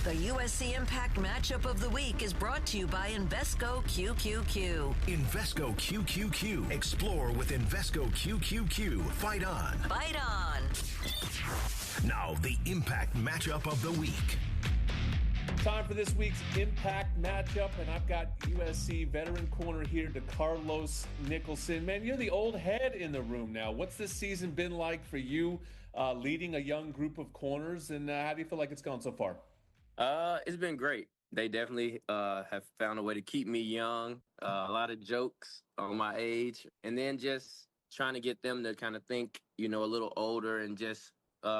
The USC Impact Matchup of the Week is brought to you by Invesco QQQ. Invesco QQQ. Explore with Invesco QQQ. Fight on. Fight on. Now, the Impact Matchup of the Week. Time for this week's Impact Matchup, and I've got USC veteran corner here, DeCarlos Nicholson. Man, you're the old head in the room now. What's this season been like for you, leading a young group of corners, and how do you feel like it's gone so far? It's been great. They definitely have found a way to keep me young. A lot of jokes on my age, and then just trying to get them to kind of think, a little older and just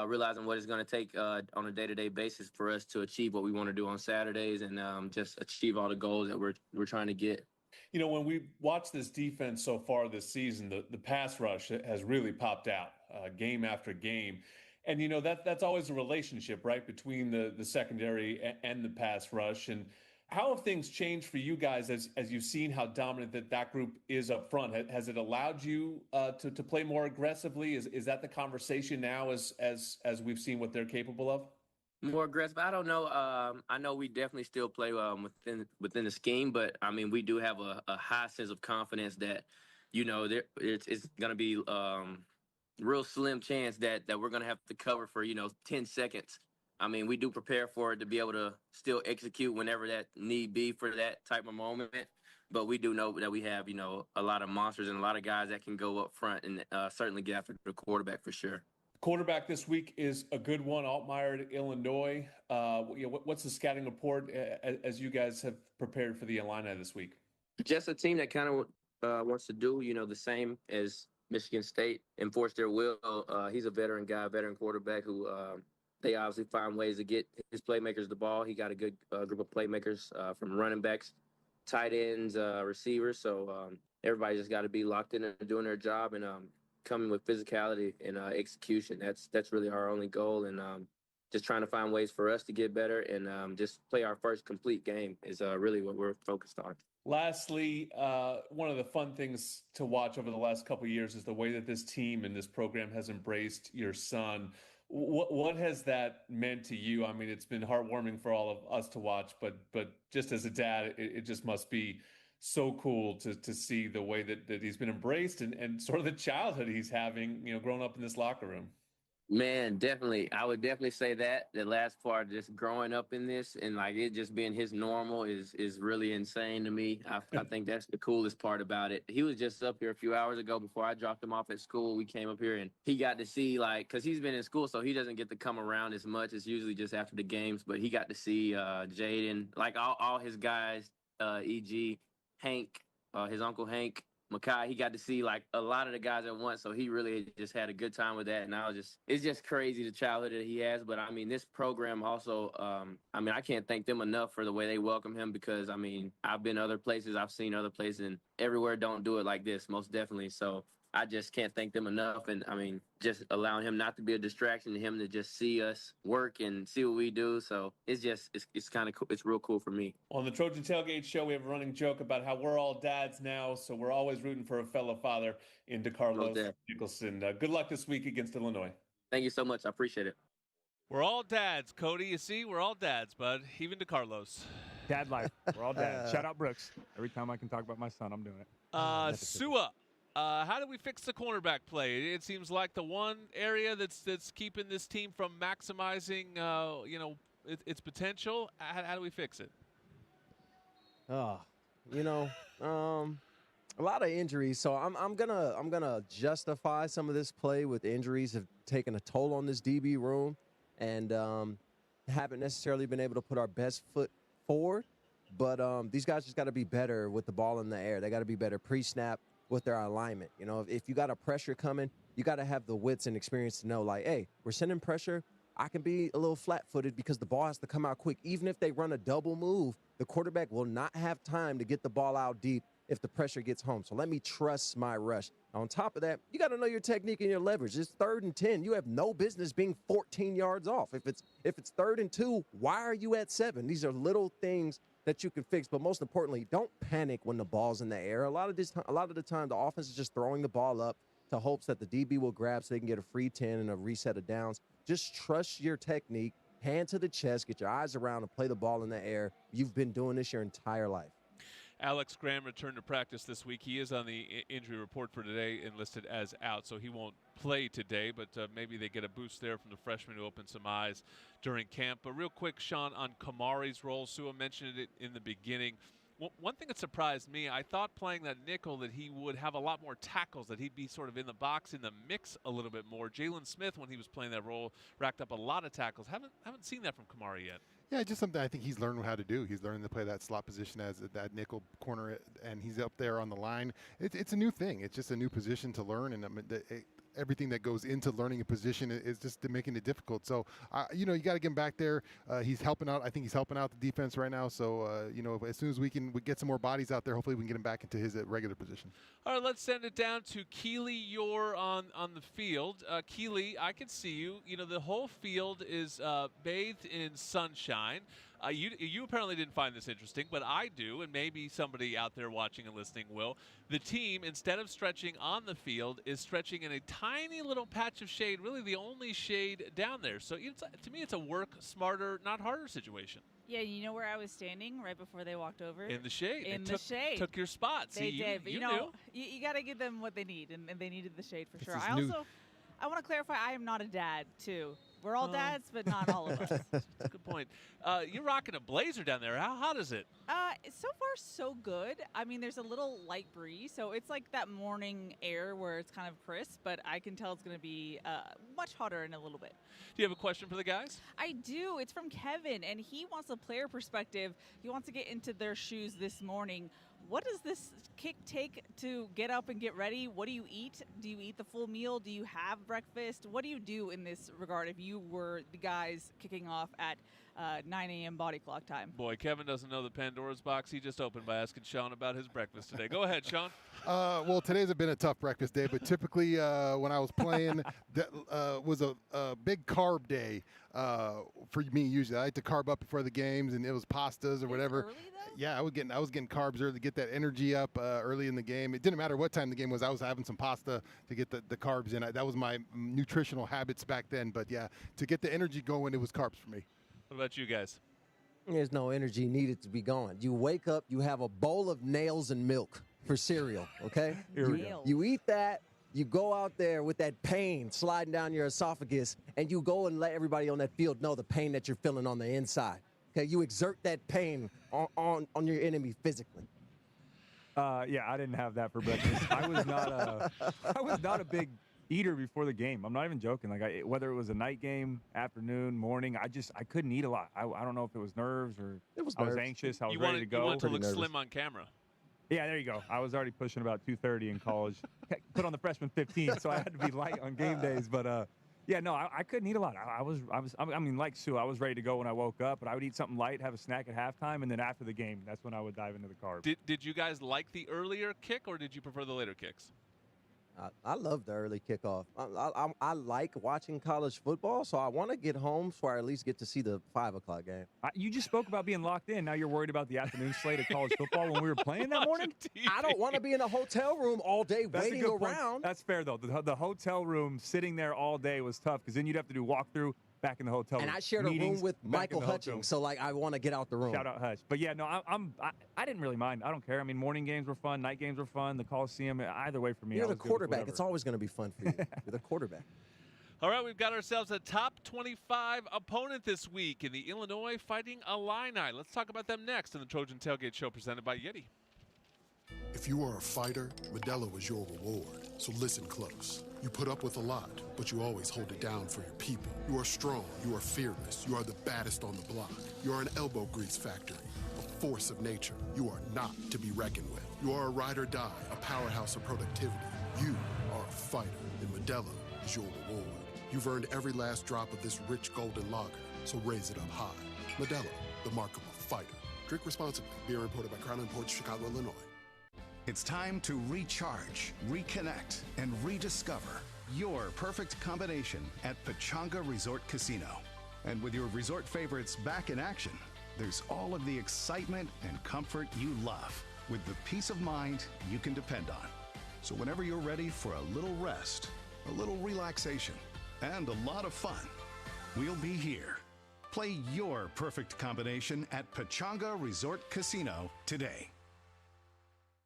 realizing what it's going to take on a day-to-day basis for us to achieve what we want to do on Saturdays and just achieve all the goals that we're trying to get. When we watch this defense so far this season, the pass rush has really popped out game after game. And, that's always a relationship, right, between the secondary and the pass rush. And how have things changed for you guys as you've seen how dominant that group is up front? Has it allowed you to play more aggressively? Is that the conversation now as we've seen what they're capable of? More aggressive? I don't know. I know we definitely still play within the scheme, but, we do have a high sense of confidence that, it's going to be real slim chance that we're going to have to cover for, 10 seconds. We do prepare for it to be able to still execute whenever that need be for that type of moment. But we do know that we have, a lot of monsters and a lot of guys that can go up front and certainly get after the quarterback for sure. Quarterback this week is a good one, Altmaier at Illinois. What's the scouting report as you guys have prepared for the Illini this week? Just a team that kind of wants to do, the same as Michigan State, enforce their will. He's a veteran guy, veteran quarterback who they obviously find ways to get his playmakers the ball. He got a good group of playmakers from running backs, tight ends, receivers. So everybody just got to be locked in and doing their job and coming with physicality and execution. That's really our only goal. And just trying to find ways for us to get better and just play our first complete game is really what we're focused on. Lastly, one of the fun things to watch over the last couple of years is the way that this team and this program has embraced your son. What has that meant to you? I mean, it's been heartwarming for all of us to watch, but just as a dad, it just must be so cool to see the way that he's been embraced and sort of the childhood he's having, growing up in this locker room. Man, definitely. I would definitely say that the last part, just growing up in this and like it just being his normal is really insane to me. I think that's the coolest part about it. He was just up here a few hours ago before I dropped him off at school. We came up here and he got to see because he's been in school, so he doesn't get to come around as much. It's usually just after the games, but he got to see Jaden, like all his guys, e.g. Hank, his uncle Hank, Makai. He got to see like a lot of the guys at once, so he really just had a good time with that. And it's just crazy the childhood that he has. But I mean, this program also, I can't thank them enough for the way they welcome him, because I mean, I've been other places, I've seen other places, and everywhere don't do it like this, most definitely. So I just can't thank them enough. And I mean, just allowing him not to be a distraction to him, to just see us work and see what we do. So it's kind of cool. It's real cool for me. On the Trojan Tailgate Show, we have a running joke about how we're all dads now, so we're always rooting for a fellow father in DeCarlos Nicholson. Good luck this week against Illinois. Thank you so much. I appreciate it. We're all dads, Cody. You see, we're all dads, bud. Even DeCarlos. Dad life. We're all dads. Shout out Brooks. Every time I can talk about my son, I'm doing it. Sua. How do we fix the cornerback play? It seems like the one area that's keeping this team from maximizing, its potential. How do we fix it? A lot of injuries. So I'm gonna justify some of this play with injuries have taken a toll on this DB room, and haven't necessarily been able to put our best foot forward. But these guys just got to be better with the ball in the air. They got to be better pre-snap with their alignment. If you got a pressure coming, you got to have the wits and experience to know, like, hey, we're sending pressure. I can be a little flat-footed because the ball has to come out quick. Even if they run a double move, the quarterback will not have time to get the ball out deep if the pressure gets home. So let me trust my rush. On top of that, you got to know your technique and your leverage. It's 3rd and 10. You have no business being 14 yards off. If it's 3rd and 2, why are you at 7? These are little things that you can fix, but most importantly, don't panic when the ball's in the air. A lot of the time, the offense is just throwing the ball up to hopes that the DB will grab so they can get a free 10 and a reset of downs. Just trust your technique, hand to the chest, get your eyes around, and play the ball in the air. You've been doing this your entire life. Alex Graham returned to practice this week. He is on the injury report for today and listed as out, so he won't play today, but maybe they get a boost there from the freshman who opened some eyes during camp. But real quick, Shaun, on Kamari's role, Sua mentioned it in the beginning. One thing that surprised me, I thought playing that nickel that he would have a lot more tackles, that he'd be sort of in the box, in the mix a little bit more. Jalen Smith, when he was playing that role, racked up a lot of tackles. Haven't seen that from Kamari yet. Yeah, just something I think he's learned how to do. He's learning to play that slot position as that nickel corner, and he's up there on the line. It's a new thing. It's just a new position to learn, and everything that goes into learning a position is just making it difficult. So, you got to get him back there. He's helping out. I think he's helping out the defense right now. So, as soon as we get some more bodies out there, hopefully we can get him back into his regular position. All right, let's send it down to Keely Eure on the field. Keely, I can see you. The whole field is bathed in sunshine. You apparently didn't find this interesting, but I do, and maybe somebody out there watching and listening will. The team, instead of stretching on the field, is stretching in a tiny little patch of shade, really the only shade down there. So to me, it's a work smarter, not harder situation. Yeah, you know where I was standing right before they walked over? In the shade. In the shade. Took your spot. They did. But you know, you got to give them what they need, and they needed the shade for sure. I want to clarify, I am not a dad, too. We're all dads, but not all of us. Good point. You're rocking a blazer down there. How hot is it? So far, so good. I mean, there's a little light breeze, so it's like that morning air where it's kind of crisp, but I can tell it's going to be much hotter in a little bit. Do you have a question for the guys? I do. It's from Kevin, and he wants a player perspective. He wants to get into their shoes this morning. What does this kick take to get up and get ready? What do you eat? Do you eat the full meal? Do you have breakfast? What do you do in this regard if you were the guys kicking off at 9 a.m. body clock time. Boy, Kevin doesn't know the Pandora's box he just opened by asking Shaun about his breakfast today. Go ahead, Shaun. Well, today's been a tough breakfast day, but typically when I was playing, that was a big carb day for me. Usually, I like to carb up before the games, and it was pastas or whatever. Early, though? Yeah, I was getting carbs early to get that energy up early in the game. It didn't matter what time the game was. I was having some pasta to get the carbs in. That was my nutritional habits back then. But yeah, to get the energy going, it was carbs for me. What about you guys? There's no energy needed to be going. You wake up, you have a bowl of nails and milk for cereal, okay? You eat that, you go out there with that pain sliding down your esophagus, and you go and let everybody on that field know the pain that you're feeling on the inside. Okay, you exert that pain on your enemy physically. Yeah, I didn't have that for breakfast. I was not a big eater before the game. I'm not even joking. Like whether it was a night game, afternoon, morning, I couldn't eat a lot. I don't know if it was nerves or I was anxious. I was ready to go. You wanted to look slim on camera. Yeah, there you go. I was already pushing about 230 in college. Put on the freshman 15, so I had to be light on game days. But yeah, no, I couldn't eat a lot. I mean, like Sue, I was ready to go when I woke up, but I would eat something light, have a snack at halftime, and then after the game, that's when I would dive into the carbs. Did you guys like the earlier kick, or did you prefer the later kicks? I love the early kickoff. I like watching college football, so I want to get home so I at least get to see the 5 o'clock game. You just spoke about being locked in. Now you're worried about the afternoon slate of college football when we were playing that morning? I don't want to be in a hotel room all day waiting around. That's fair, though. The hotel room, sitting there all day was tough because then you'd have to do walkthrough back in the hotel room. And I shared a room with Michael Hutchings, so like I want to get out the room. Shout out Hutch. But yeah, no, I didn't really mind. I don't care. I mean, morning games were fun, night games were fun, the Coliseum, either way for me. You're the quarterback. It's always going to be fun for you. You're the quarterback. All right, we've got ourselves a top 25 opponent this week in the Illinois Fighting Illini. Let's talk about them next in the Trojan Tailgate Show presented by YETI. If you are a fighter, Modelo is your reward. So listen close. You put up with a lot, but you always hold it down for your people. You are strong, you are fearless, you are the baddest on the block. You are an elbow grease factory, a force of nature. You are not to be reckoned with. You are a ride or die, a powerhouse of productivity. You are a fighter, and Modelo is your reward. You've earned every last drop of this rich golden lager, so raise it up high. Modelo, the mark of a fighter. Drink responsibly. Beer imported by Crown Imports, Chicago, Illinois. It's time to recharge, reconnect, and rediscover your perfect combination at Pechanga Resort Casino. And with your resort favorites back in action, there's all of the excitement and comfort you love, with the peace of mind you can depend on. So whenever you're ready for a little rest, a little relaxation, and a lot of fun, we'll be here. Play your perfect combination at Pechanga Resort Casino today.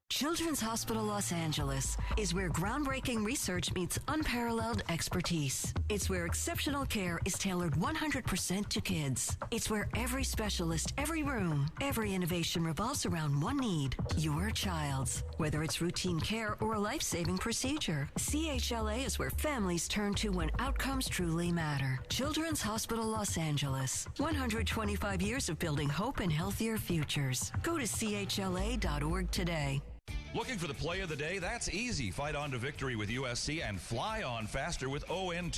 Children's Hospital Los Angeles is where groundbreaking research meets unparalleled expertise. It's where exceptional care is tailored 100% to kids. It's where every specialist, every room, every innovation revolves around one need, your child's. Whether it's routine care or a life-saving procedure, CHLA is where families turn to when outcomes truly matter. Children's Hospital Los Angeles. 125 years of building hope and healthier futures. Go to chla.org today. Looking for the play of the day? That's easy. Fight on to victory with USC and fly on faster with ONT,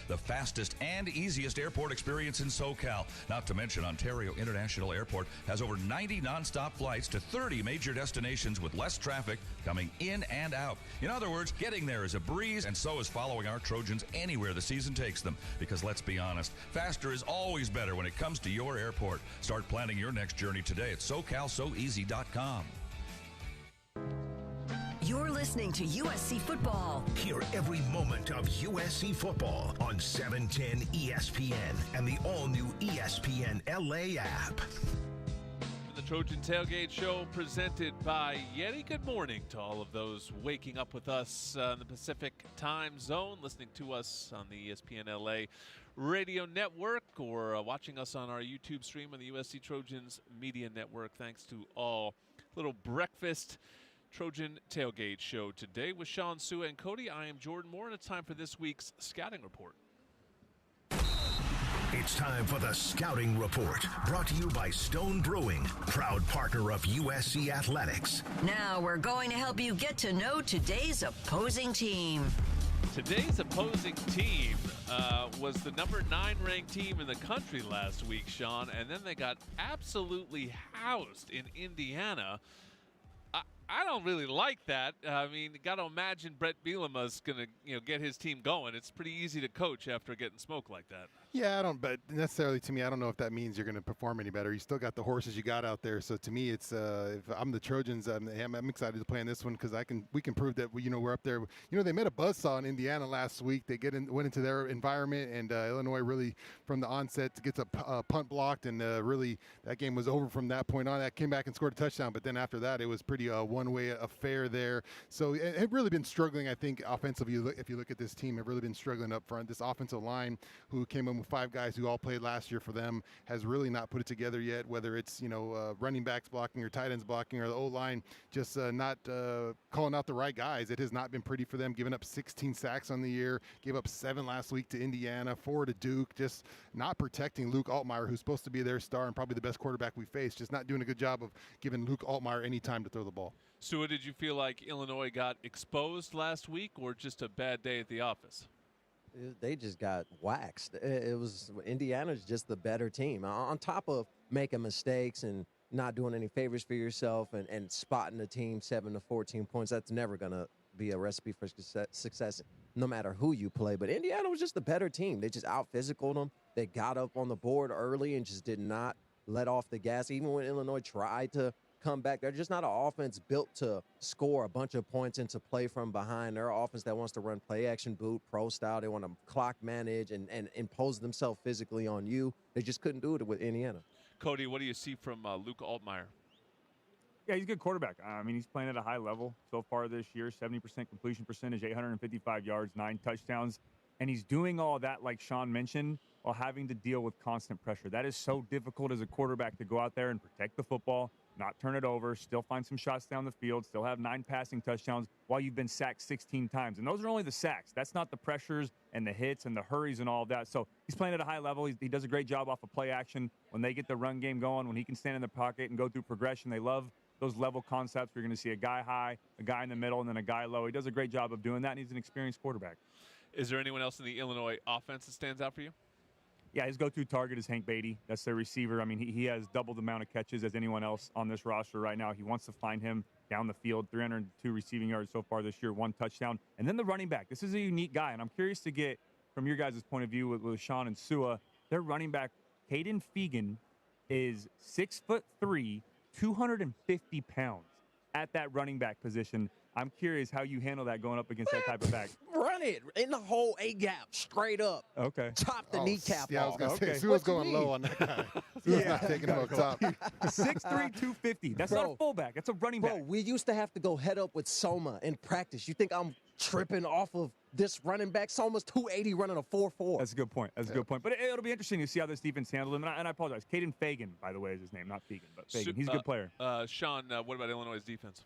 the fastest and easiest airport experience in SoCal. Not to mention Ontario International Airport has over 90 nonstop flights to 30 major destinations with less traffic coming in and out. In other words, getting there is a breeze, and so is following our Trojans anywhere the season takes them. Because let's be honest, faster is always better when it comes to your airport. Start planning your next journey today at SoCalSoEasy.com. You're listening to USC Football. Hear every moment of USC football on 710 ESPN and the all-new ESPNLA app. The Trojan Tailgate Show presented by YETI. Good morning to all of those waking up with us in the Pacific time zone, listening to us on the ESPNLA radio network, or watching us on our YouTube stream on the USC Trojans Media Network. Thanks to all. Little breakfast Trojan Tailgate Show today with Shaun, Sue, and Cody. I am Jordan Moore, and it's time for this week's Scouting Report. It's time for the Scouting Report, brought to you by Stone Brewing, proud partner of USC Athletics. Now we're going to help you get to know today's opposing team. Today's opposing team was the number 9 ranked team in the country last week, Shaun, and then they got absolutely housed in Indiana. I don't really like that. I mean, got to imagine Brett Bielema's going to, get his team going. It's pretty easy to coach after getting smoked like that. Yeah, but necessarily to me, I don't know if that means you're going to perform any better. You still got the horses you got out there. So to me, it's if I'm the Trojans, I'm excited to play in this one because we can prove that we're up there. They made a buzzsaw in Indiana last week. They went into their environment, and Illinois really from the onset gets a punt blocked, and really that game was over from that point on. That came back and scored a touchdown, but then after that, it was pretty one-way affair there. So it had really been struggling, I think, offensively. If you look at this team, have really been struggling up front. This offensive line, who came in with 5 guys who all played last year for them, has really not put it together yet, whether it's running backs blocking or tight ends blocking or the O-line just not calling out the right guys. It has not been pretty for them, giving up 16 sacks on the year, gave up 7 last week to Indiana, 4 to Duke, just not protecting Luke Altmaier, who's supposed to be their star and probably the best quarterback we face, just not doing a good job of giving Luke Altmaier any time to throw the ball. So did you feel like Illinois got exposed last week or just a bad day at the office? They just got waxed. It was Indiana's just the better team. On top of making mistakes and not doing any favors for yourself and spotting the team 7 to 14 points, that's never going to be a recipe for success no matter who you play. But Indiana was just the better team. They just out-physicaled them. They got up on the board early and just did not let off the gas. Even when Illinois tried to come back, they're just not an offense built to score a bunch of points and to play from behind. They're an offense that wants to run play action boot, pro style. They want to clock manage and impose themselves physically on you. They just couldn't do it with Indiana. Cody, what do you see from Luke Altmaier? Yeah, he's a good quarterback. I mean, he's playing at a high level so far this year, 70% completion percentage, 855 yards, 9 touchdowns. And he's doing all that, like Shaun mentioned, while having to deal with constant pressure. That is so difficult as a quarterback to go out there and protect the football, not turn it over, still find some shots down the field, still have 9 passing touchdowns while you've been sacked 16 times. And those are only the sacks. That's not the pressures and the hits and the hurries and all of that. So he's playing at a high level. He does a great job off of play action. When they get the run game going, when he can stand in the pocket and go through progression, they love those level concepts. You're going to see a guy high, a guy in the middle, and then a guy low. He does a great job of doing that, and he's an experienced quarterback. Is there anyone else in the Illinois offense that stands out for you? Yeah, his go-to target is Hank Beatty. That's their receiver. I mean, he has double the amount of catches as anyone else on this roster right now. He wants to find him down the field, 302 receiving yards so far this year, 1 touchdown. And then the running back. This is a unique guy, and I'm curious to get, from your guys' point of view with Shaun and Sua, their running back, Caden Fegan, is 6'3", 250 pounds at that running back position. I'm curious how you handle that going up against that type of back. Run it in the whole A-gap, straight up. Okay. Chop the kneecap yeah, off. I was going to say, Sua's going low on that guy. Sua's not taking him up top. 6'3", 250. That's not a fullback. That's a running back. Bro, we used to have to go head up with Soma in practice. You think I'm tripping off of this running back? Soma's 280 running a 4.4. That's a good point. That's a good point. But it'll be interesting to see how this defense handles him. And I apologize. Caden Fegan, by the way, is his name, not Fegan, but Fegan. He's a good player. Shaun, what about Illinois' defense?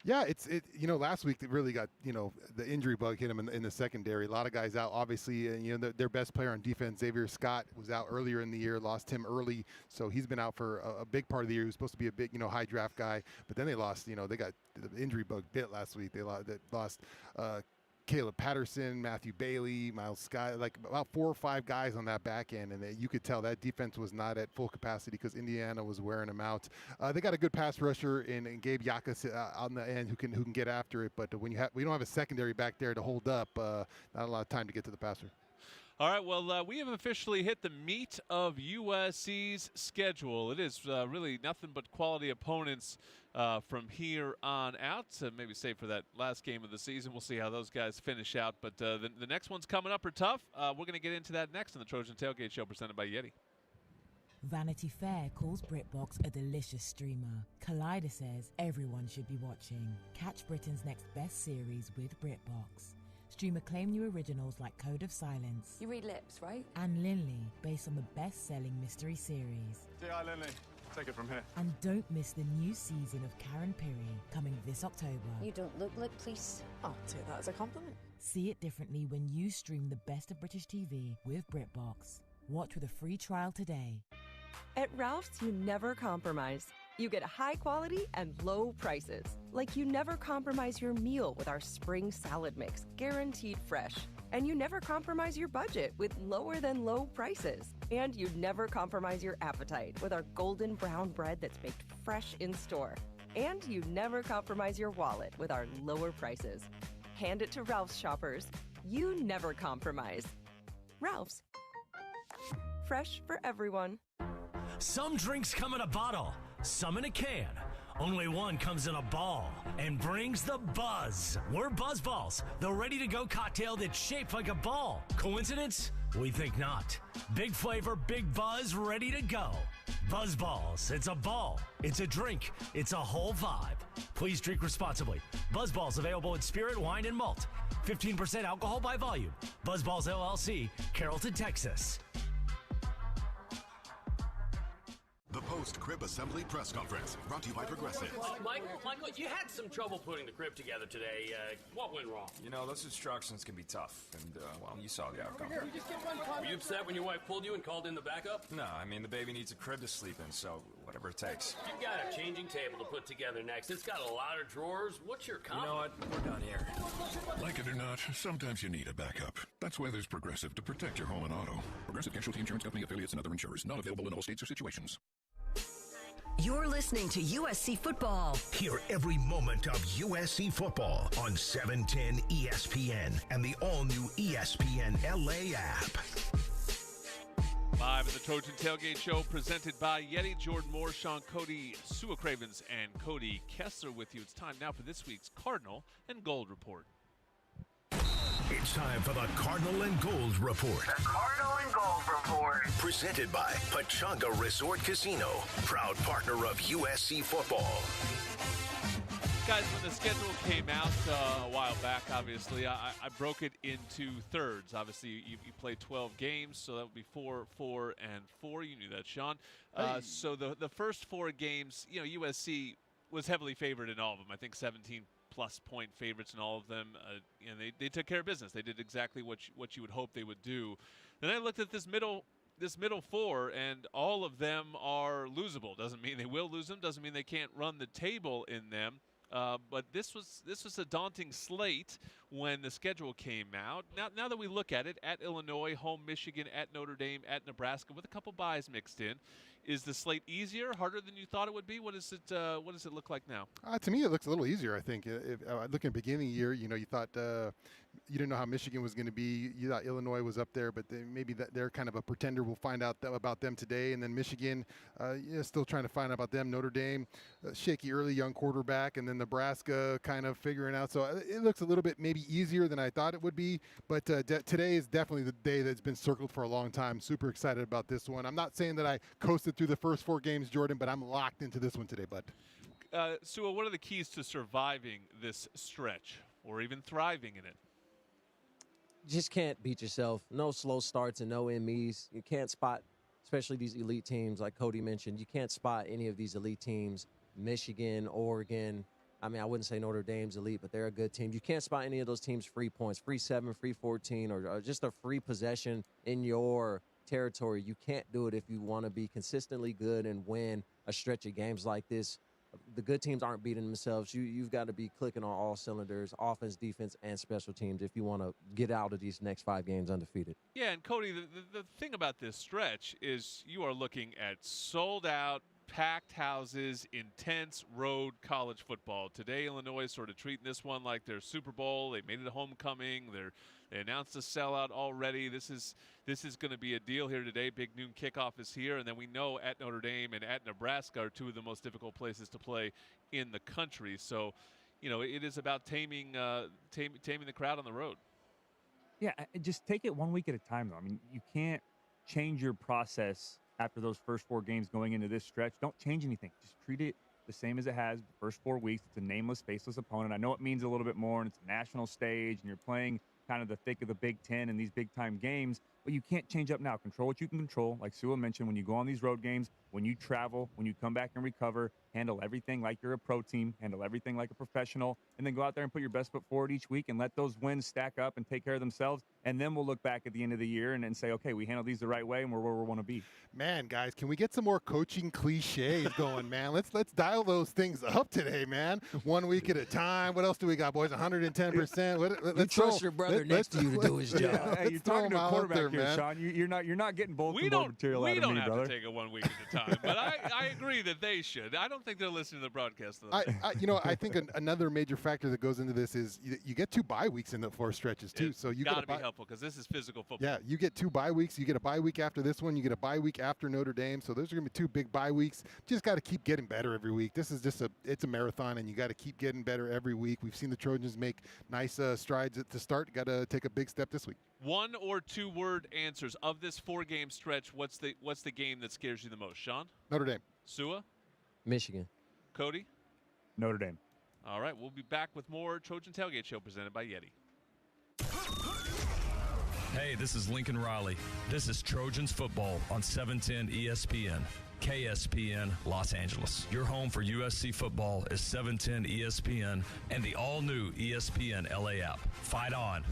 Yeah, it's last week it really got, the injury bug hit him in the secondary. A lot of guys out, obviously, their best player on defense, Xavier Scott, was out earlier in the year, lost him early. So he's been out for a big part of the year. He was supposed to be a big, high draft guy, but then they lost, they got the injury bug bit last week. They lost Caleb Patterson, Matthew Bailey, Miles Sky, like about 4 or 5 guys on that back end, and you could tell that defense was not at full capacity because Indiana was wearing them out. They got a good pass rusher in Gabe Yakas on the end who can get after it, but when we don't have a secondary back there to hold up, not a lot of time to get to the passer. All right, well, we have officially hit the meat of USC's schedule. It is really nothing but quality opponents from here on out. Maybe save for that last game of the season. We'll see how those guys finish out. But the next ones coming up are tough. We're going to get into that next on the Trojan Tailgate Show presented by YETI. Vanity Fair calls BritBox a delicious streamer. Collider says everyone should be watching. Catch Britain's next best series with BritBox. Stream acclaimed new originals like Code of Silence. You read lips, right? And Linley, based on the best-selling mystery series. G.I. Linley. Take it from here. And don't miss the new season of Karen Piri, coming this October. You don't look like police. I'll take that as a compliment. See it differently when you stream the best of British TV with BritBox. Watch with a free trial today. At Ralph's, you never compromise. You get high quality and low prices. Like you never compromise your meal with our spring salad mix, guaranteed fresh. And you never compromise your budget with lower than low prices. And you never compromise your appetite with our golden brown bread that's baked fresh in store. And you never compromise your wallet with our lower prices. Hand it to Ralph's shoppers. You never compromise. Ralph's. Fresh for everyone. Some drinks come in a bottle, some in a can. Only one comes in a ball and brings the buzz. We're Buzz Balls, the ready-to-go cocktail that's shaped like a ball. Coincidence? We think not. Big flavor, big buzz, ready to go. Buzz Balls. It's a ball. It's a drink. It's a whole vibe. Please drink responsibly. Buzz Balls available in spirit, wine, and malt. 15% alcohol by volume. Buzz Balls LLC, Carrollton, Texas. The post-crib assembly press conference, brought to you by Progressive. Michael, you had some trouble putting the crib together today. What went wrong? You know, those instructions can be tough, and, well, you saw the outcome. Were you upset when your wife pulled you and called in the backup? No, I mean, the baby needs a crib to sleep in, so whatever it takes. You've got a changing table to put together next. It's got a lot of drawers. What's your comment? You know what? We're done here. Like it or not, sometimes you need a backup. That's why there's Progressive to protect your home and auto. Progressive Casualty Insurance Company affiliates and other insurers. Not available in all states or situations. You're listening to USC Football. Hear every moment of USC football on 710 ESPN and the all-new ESPNLA app. Live at the Trojan Tailgate Show, presented by YETI. Jordan Moore, Shaun Cody, Cravens and Cody Kessler with you. It's time now for this week's Cardinal and Gold Report. It's time for the Cardinal and Gold Report. The Cardinal and Gold Report. Presented by Pechanga Resort Casino, proud partner of USC football. Guys, when the schedule came out a while back, obviously, I broke it into thirds. Obviously, you play 12 games, so that would be 4, 4, and 4. You knew that, Shaun. So the first 4 games, USC was heavily favored in all of them. I think 17-plus point favorites in all of them. They took care of business. They did exactly what you would hope they would do. Then I looked at this middle 4, and all of them are losable. Doesn't mean they will lose them. Doesn't mean they can't run the table in them. But this was a daunting slate when the schedule came out. Now that we look at it, at Illinois, home Michigan, at Notre Dame, at Nebraska, with a couple byes mixed in, is the slate easier, harder than you thought it would be? What does it look like now? To me, it looks a little easier. I think. If looking at the beginning of the year, you thought you didn't know how Michigan was going to be. You thought Illinois was up there, but maybe they're kind of a pretender. We'll find out about them today. And then Michigan, still trying to find out about them. Notre Dame, shaky early young quarterback, and then Nebraska kind of figuring out. So it looks a little bit maybe easier than I thought it would be. But today is definitely the day that's been circled for a long time. Super excited about this one. I'm not saying that I coasted through the first 4 games, Jordan, but I'm locked into this one today, bud. Sua, what are the keys to surviving this stretch or even thriving in it? Just can't beat yourself. No slow starts and no MEs. You can't spot, especially these elite teams like Cody mentioned. You can't spot any of these elite teams, Michigan, Oregon. I mean, I wouldn't say Notre Dame's elite, but they're a good team. You can't spot any of those teams free points, free 7, free 14, or just a free possession in your territory. You can't do it if you want to be consistently good and win a stretch of games like this. The good teams aren't beating themselves. You've got to be clicking on all cylinders, offense, defense, and special teams if you want to get out of these next 5 games undefeated. Yeah, and Cody, the thing about this stretch is you are looking at sold-out, packed houses, intense road college football. Today, Illinois is sort of treating this one like their Super Bowl. They made it a homecoming. They announced a sellout already. This is going to be a deal here today. Big noon kickoff is here, and then we know at Notre Dame and at Nebraska are 2 of the most difficult places to play in the country. So, it is about taming the crowd on the road. Yeah, just take it 1 week at a time, though. I mean, you can't change your process after those first 4 games going into this stretch. Don't change anything. Just treat it the same as it has the first 4 weeks. It's a nameless, faceless opponent. I know it means a little bit more, and it's a national stage, and you're playing kind of the thick of the Big Ten and these big-time games, but you can't change up now. Control what you can control. Like Sua mentioned, when you go on these road games, when you travel, when you come back and recover, handle everything like you're a pro team, handle everything like a professional, and then go out there and put your best foot forward each week and let those wins stack up and take care of themselves. And then we'll look back at the end of the year and say, okay, we handled these the right way and we're where we want to be. Man, guys, can we get some more coaching cliches going, man? Let's dial those things up today, man. 1 week at a time. What else do we got, boys? 110%. You trust your brother next to you to do his job. Yeah, hey, you're talking to a quarterback there, here, man. Shaun. You're not getting bulletin board material out of me, brother. We don't have to take it 1 week at a time, but I agree that they should. I don't think they're listening to the broadcast. I think another major factor that goes into this is you get 2 bye weeks in the 4 stretches too. So you got to be helpful because this is physical football. Yeah, you get 2 bye weeks. You get a bye week after this one. You get a bye week after Notre Dame. So those are going to be 2 big bye weeks. Just got to keep getting better every week. This is just it's a marathon, and you got to keep getting better every week. We've seen the Trojans make nice strides at the start. Got to take a big step this week. 1 or 2 word answers of this 4-game stretch. What's the game that scares you the most, Shaun? Notre Dame. Sua? Michigan. Cody? Notre Dame. All right, we'll be back with more Trojan Tailgate Show presented by YETI. Hey, this is Lincoln Riley. This is Trojans football on 710 ESPN. KSPN Los Angeles. Your home for USC football is 710 ESPN and the all-new ESPNLA app. Fight on.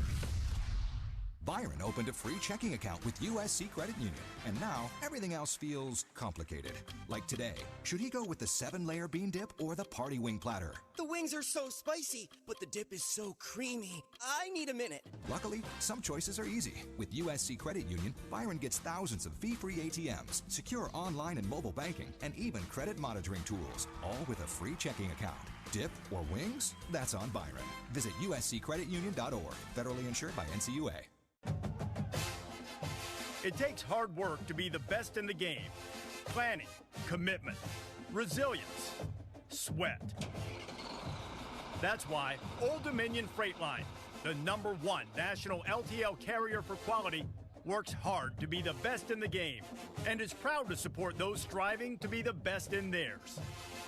Byron opened a free checking account with USC Credit Union, and now everything else feels complicated. Like today, should he go with the 7-layer bean dip or the party wing platter? The wings are so spicy, but the dip is so creamy. I need a minute. Luckily, some choices are easy. With USC Credit Union, Byron gets thousands of fee-free ATMs, secure online and mobile banking, and even credit monitoring tools, all with a free checking account. Dip or wings? That's on Byron. Visit usccreditunion.org. Federally insured by NCUA. It takes hard work to be the best in the game. Planning, commitment, resilience, sweat. That's why Old Dominion Freight Line, the #1 national LTL carrier for quality, works hard to be the best in the game and is proud to support those striving to be the best in theirs.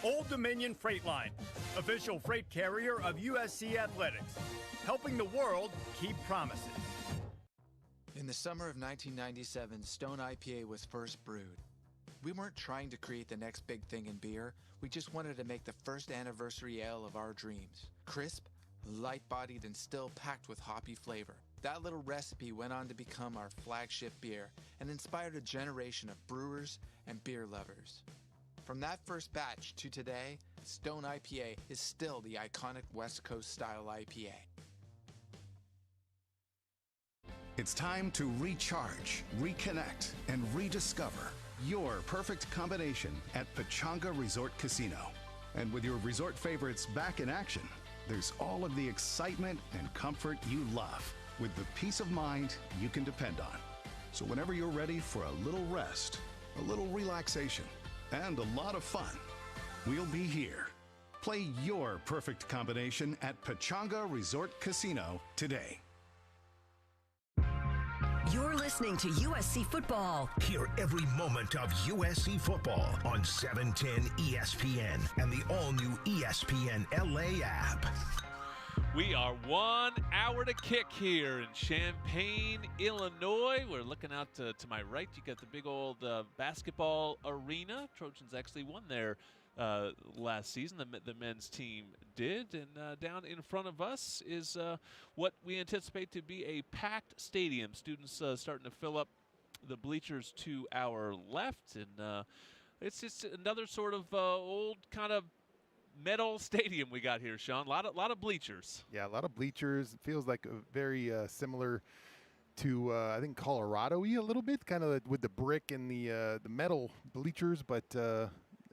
Old Dominion Freight Line, official freight carrier of USC Athletics, helping the world keep promises. In the summer of 1997, Stone IPA was first brewed. We weren't trying to create the next big thing in beer. We just wanted to make the first anniversary ale of our dreams. Crisp, light-bodied, and still packed with hoppy flavor. That little recipe went on to become our flagship beer and inspired a generation of brewers and beer lovers. From that first batch to today, Stone IPA is still the iconic West Coast style IPA. It's time to recharge, reconnect, and rediscover your perfect combination at Pechanga Resort Casino. And with your resort favorites back in action, there's all of the excitement and comfort you love, with the peace of mind you can depend on. So whenever you're ready for a little rest, a little relaxation, and a lot of fun, we'll be here. Play your perfect combination at Pechanga Resort Casino today. You're listening to USC Football. Hear every moment of USC football on 710 ESPN and the all-new ESPNLA app. We are 1 hour to kick here in Champaign, Illinois. We're looking out to my right. You got the big old basketball arena. Trojans actually won there last season. The men's team did. And down in front of us is what we anticipate to be a packed stadium. Students starting to fill up the bleachers to our left. And it's just another sort of old kind of metal stadium we got here, Shaun. A lot of bleachers. Yeah, a lot of bleachers. It feels like a very similar to I think Colorado-y a little bit, kind of with the brick and the metal bleachers. But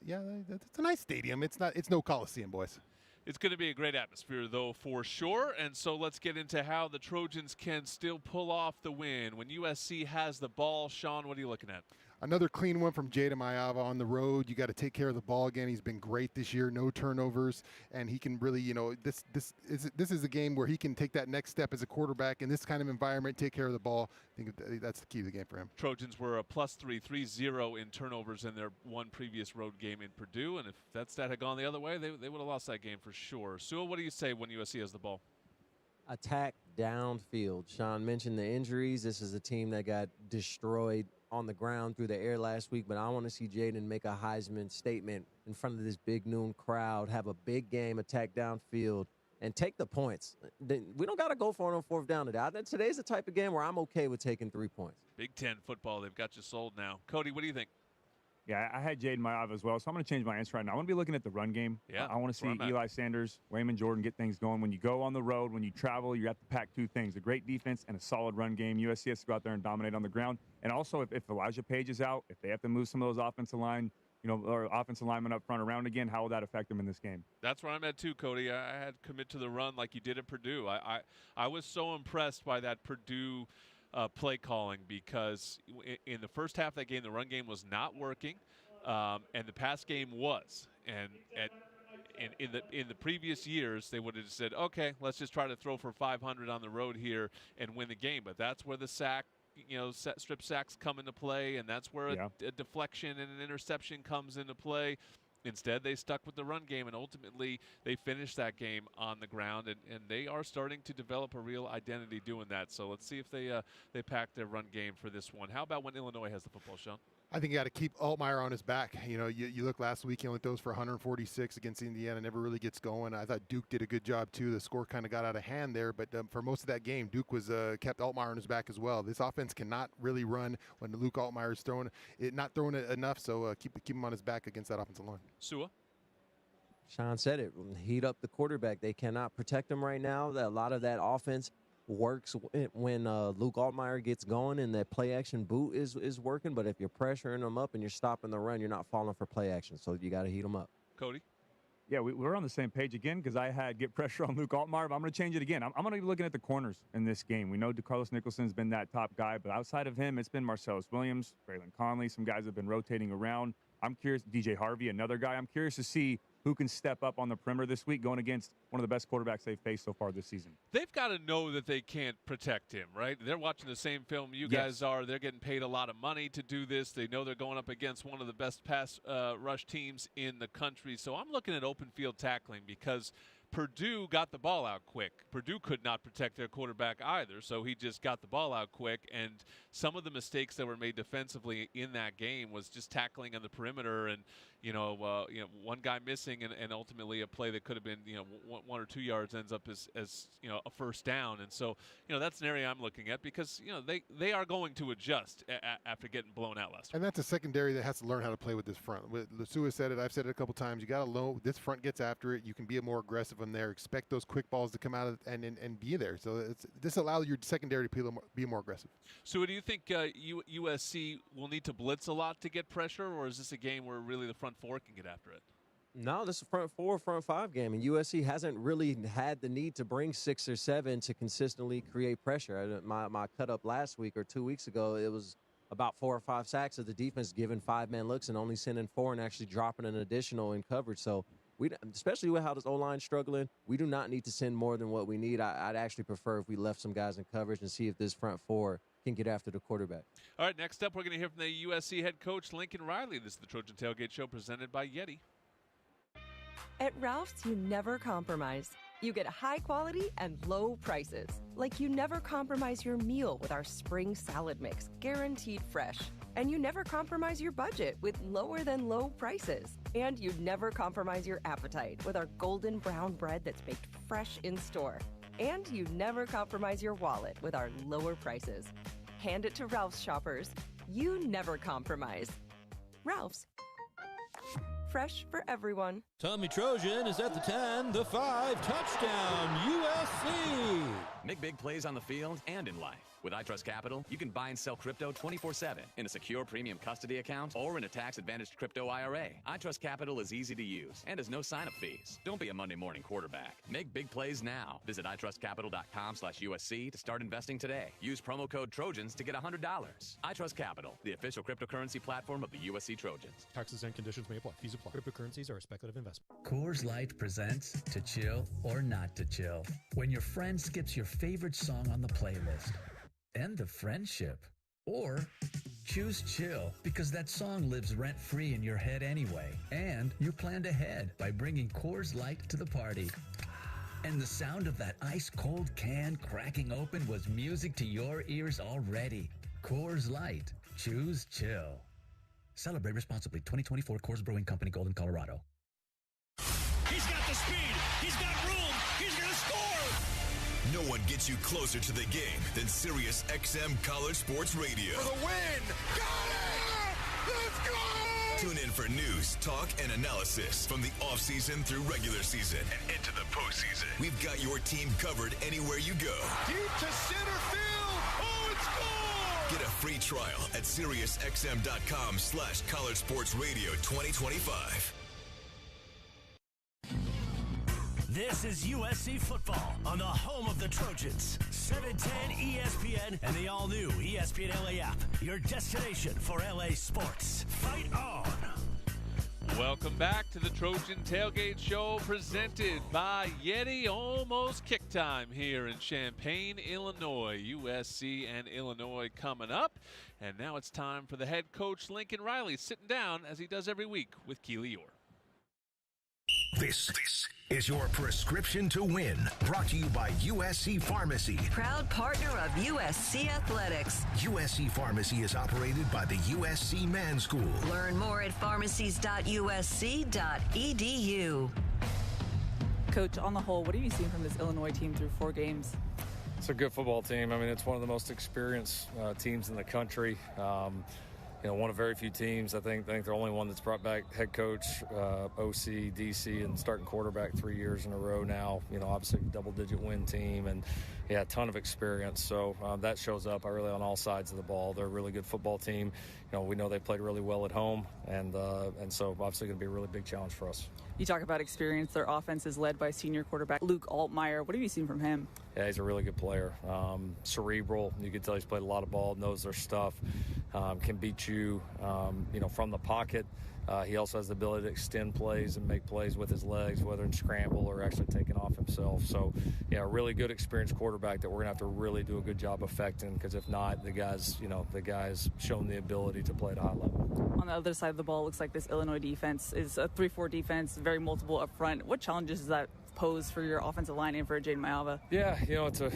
yeah, it's a nice stadium. It's no Coliseum, boys. It's going to be a great atmosphere, though, for sure. And so let's get into how the Trojans can still pull off the win. When USC has the ball, Shaun, what are you looking at? Another clean one from Jada Mayava on the road. You got to take care of the ball again. He's been great this year, no turnovers, and he can really, this is a game where he can take that next step as a quarterback in this kind of environment, take care of the ball. I think that's the key to the game for him. Trojans were a +3 in turnovers in their one previous road game in Purdue, and if that stat had gone the other way, they would have lost that game for sure. Sewell, what do you say when USC has the ball? Attack downfield. Shaun mentioned the injuries. This is a team that got destroyed on the ground through the air last week, but I want to see Jaden make a Heisman statement in front of this big noon crowd, have a big game, attack downfield, and take the points. We don't got to go for it on fourth down today. Today's the type of game where I'm okay with taking 3 points. Big Ten football, they've got you sold now. Cody, what do you think? Yeah, I had Jaden Mayav as well, so I'm going to change my answer right now. I want to be looking at the run game. Yeah, I want to see Eli Sanders, Wayman Jordan get things going. When you go on the road, when you travel, you have to pack 2 things, a great defense and a solid run game. USC has to go out there and dominate on the ground. And also, if Elijah Page is out, if they have to move some of those offensive line, or offensive linemen up front around again, how will that affect them in this game? That's where I'm at too, Cody. I had commit to the run like you did at Purdue. I was so impressed by that Purdue play calling because in the first half of that game, the run game was not working. And the pass game was, and in the previous years they would have said, okay, let's just try to throw for 500 on the road here and win the game. But that's where the strip sacks come into play, and that's where a deflection and an interception comes into play. Instead, they stuck with the run game, and ultimately they finished that game on the ground, and they are starting to develop a real identity doing that. So let's see if they pack their run game for this one. How about when Illinois has the football, Shaun? I think you got to keep Altmaier on his back. You look last week, he only throws for 146 against Indiana, never really gets going. I thought Duke did a good job too. The score kind of got out of hand there, but for most of that game, Duke was kept Altmaier on his back as well. This offense cannot really run when Luke Altmaier is not throwing it enough. So keep him on his back against that offensive line. Sua. Shaun said it. Heat up the quarterback. They cannot protect him right now. A lot of that offense works when Luke Altmaier gets going and that play action boot is working. But if you're pressuring them up and you're stopping the run, you're not falling for play action. So you got to heat them up. Cody? Yeah, we're on the same page again because I had get pressure on Luke Altmaier, but I'm going to change it again. I'm going to be looking at the corners in this game. We know DeCarlos Nicholson's been that top guy, but outside of him, it's been Marcellus Williams, Braylon Conley, some guys have been rotating around. I'm curious, DJ Harvey, another guy. I'm curious to see who can step up on the perimeter this week going against one of the best quarterbacks they've faced so far this season. They've got to know that they can't protect him, right? They're watching the same film you guys are. They're getting paid a lot of money to do this. They know they're going up against one of the best pass rush teams in the country. So I'm looking at open field tackling because Purdue got the ball out quick. Purdue could not protect their quarterback either, so he just got the ball out quick. And some of the mistakes that were made defensively in that game was just tackling on the perimeter and, one guy missing and ultimately a play that could have been, 1 or 2 yards ends up as a first down. And so, that's an area I'm looking at because, they are going to adjust after getting blown out last week. And that's a secondary that has to learn how to play with this front. Lasua said it. I've said it a couple times. You got to know this front gets after it. You can be more aggressive from there. Expect those quick balls to come out and be there. So this allows your secondary to be more aggressive. So do you think USC will need to blitz a lot to get pressure, or is this a game where really the front four can get after it? No, this is a front four, front five game, and USC hasn't really had the need to bring 6 or 7 to consistently create pressure. My cut up last week or 2 weeks ago, it was about 4 or 5 sacks of the defense giving 5-man looks and only sending 4 and actually dropping an additional in coverage. So especially with how this O-line's struggling, we do not need to send more than what we need. I'd actually prefer if we left some guys in coverage and see if this front four can get after the quarterback. All right, next up, we're going to hear from the USC head coach, Lincoln Riley. This is the Trojan Tailgate Show presented by YETI. At Ralph's, you never compromise. You get high quality and low prices. Like you never compromise your meal with our spring salad mix, guaranteed fresh. And you never compromise your budget with lower than low prices. And you never compromise your appetite with our golden brown bread that's baked fresh in store. And you never compromise your wallet with our lower prices. Hand it to Ralph's shoppers. You never compromise. Ralph's. Fresh for everyone. Tommy Trojan is at the 10, the 5, touchdown, USC! Make big plays on the field and in life. With iTrust Capital, you can buy and sell crypto 24/7 in a secure premium custody account or in a tax-advantaged crypto IRA. iTrust Capital is easy to use and has no sign-up fees. Don't be a Monday morning quarterback. Make big plays now. Visit itrustcapital.com/USC to start investing today. Use promo code Trojans to get $100. iTrust Capital, the official cryptocurrency platform of the USC Trojans. Taxes and conditions may apply. Fees apply. Cryptocurrencies are a speculative investment. Coors Light presents To Chill or Not to Chill. When your friend skips your favorite song on the playlist. End the friendship. Or choose chill because that song lives rent-free in your head anyway. And you planned ahead by bringing Coors Light to the party. And the sound of that ice-cold can cracking open was music to your ears already. Coors Light. Choose chill. Celebrate responsibly. 2024 Coors Brewing Company, Golden, Colorado. He's got the speed. He's got room. He's going to score. No one gets you closer to the game than Sirius XM College Sports Radio. For the win. Got it. Let's go. Tune in for news, talk, and analysis from the offseason through regular season and into the postseason. We've got your team covered anywhere you go. Deep to center field. Oh, it's gone. Get a free trial at SiriusXM.com/College Sports Radio 2025. This is USC football on the home of the Trojans. 710 ESPN and the all-new ESPNLA app. Your destination for LA sports. Fight on! Welcome back to the Trojan Tailgate Show presented by YETI. Almost kick time here in Champaign, Illinois. USC and Illinois coming up. And now it's time for the head coach, Lincoln Riley, sitting down as he does every week with Keely Eure. This is your prescription to win. Brought to you by USC Pharmacy. Proud partner of USC Athletics. USC Pharmacy is operated by the USC Man School. Learn more at pharmacies.usc.edu. Coach, on the whole, what have you seen from this Illinois team through 4 games? It's a good football team. I mean, it's one of the most experienced teams in the country. One of very few teams. I think they're the only one that's brought back head coach, OC, DC, and starting quarterback 3 years in a row now. Obviously double-digit win team, and a ton of experience. So that shows up really on all sides of the ball. They're a really good football team. We know they played really well at home, and so obviously going to be a really big challenge for us. You talk about experience. Their offense is led by senior quarterback Luke Altmaier. What have you seen from him? Yeah, he's a really good player. Cerebral. You can tell he's played a lot of ball, knows their stuff, can beat you, from the pocket. He also has the ability to extend plays and make plays with his legs, whether in scramble or actually taking off himself. So, a really good experienced quarterback that we're going to have to really do a good job affecting, because if not, the guy's shown the ability to play at a high level. On the other side of the ball, it looks like this Illinois defense is a 3-4 defense, very multiple up front. What challenges does that pose for your offensive line and for Jaden Mayava? Yeah,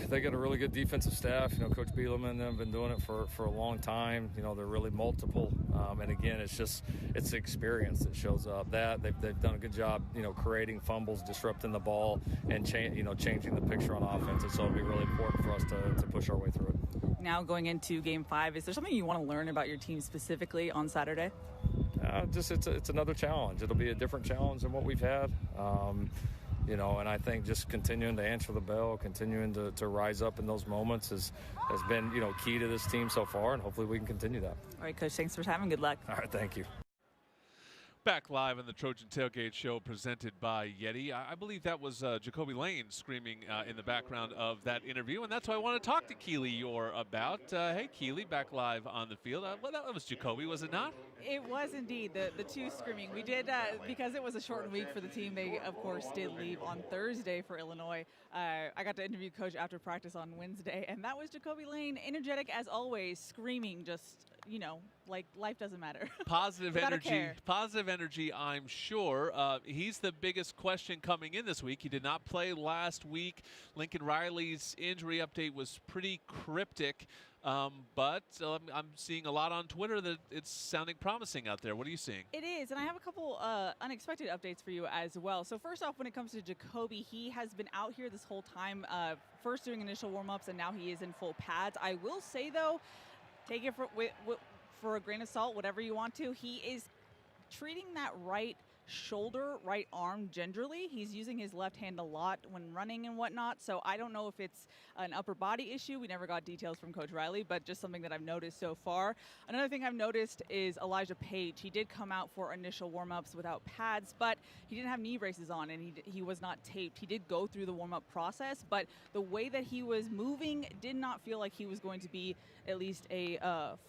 they got a really good defensive staff. Coach Bielema and them have been doing it for a long time. They're really multiple, and again, it's the experience that shows up. They've done a good job, creating fumbles, disrupting the ball, and changing the picture on offense. And so it'll be really important for us to push our way through it. Now going into Game 5, is there something you want to learn about your team specifically on Saturday? It's another challenge. It'll be a different challenge than what we've had. And I think just continuing to answer the bell, continuing to rise up in those moments has been, key to this team so far, and hopefully we can continue that. All right, Coach, thanks for having. Good luck. All right, thank you. Back live on the Trojan Tailgate Show presented by YETI. I believe that was Jacoby Lane screaming in the background of that interview, and that's what I want to talk to Keely Eure about. Hey, Keely, back live on the field. Well, that was Jacoby, was it not? It was indeed, the two screaming. We did, because it was a shortened week for the team, they, of course, did leave on Thursday for Illinois. I got to interview Coach after practice on Wednesday, and that was Jacoby Lane, energetic as always, screaming just, like life doesn't matter. Positive energy, I'm sure. He's the biggest question coming in this week. He did not play last week. Lincoln Riley's injury update was pretty cryptic, but I'm seeing a lot on Twitter that it's sounding promising out there. What are you seeing? It is, and I have a couple unexpected updates for you as well. So first off, when it comes to Jacoby, he has been out here this whole time, first doing initial warm-ups, and now he is in full pads. I will say, though, take it for a grain of salt, whatever you want to. He is treating that right shoulder, right arm gingerly. He's using his left hand a lot when running and whatnot, so I don't know if it's an upper body issue. We never got details from Coach Riley, but just something that I've noticed so far. Another thing I've noticed is Elijah Page. He did come out for initial warm-ups without pads, but he didn't have knee braces on, and he was not taped. He did go through the warm-up process, but the way that he was moving did not feel like he was going to be at least a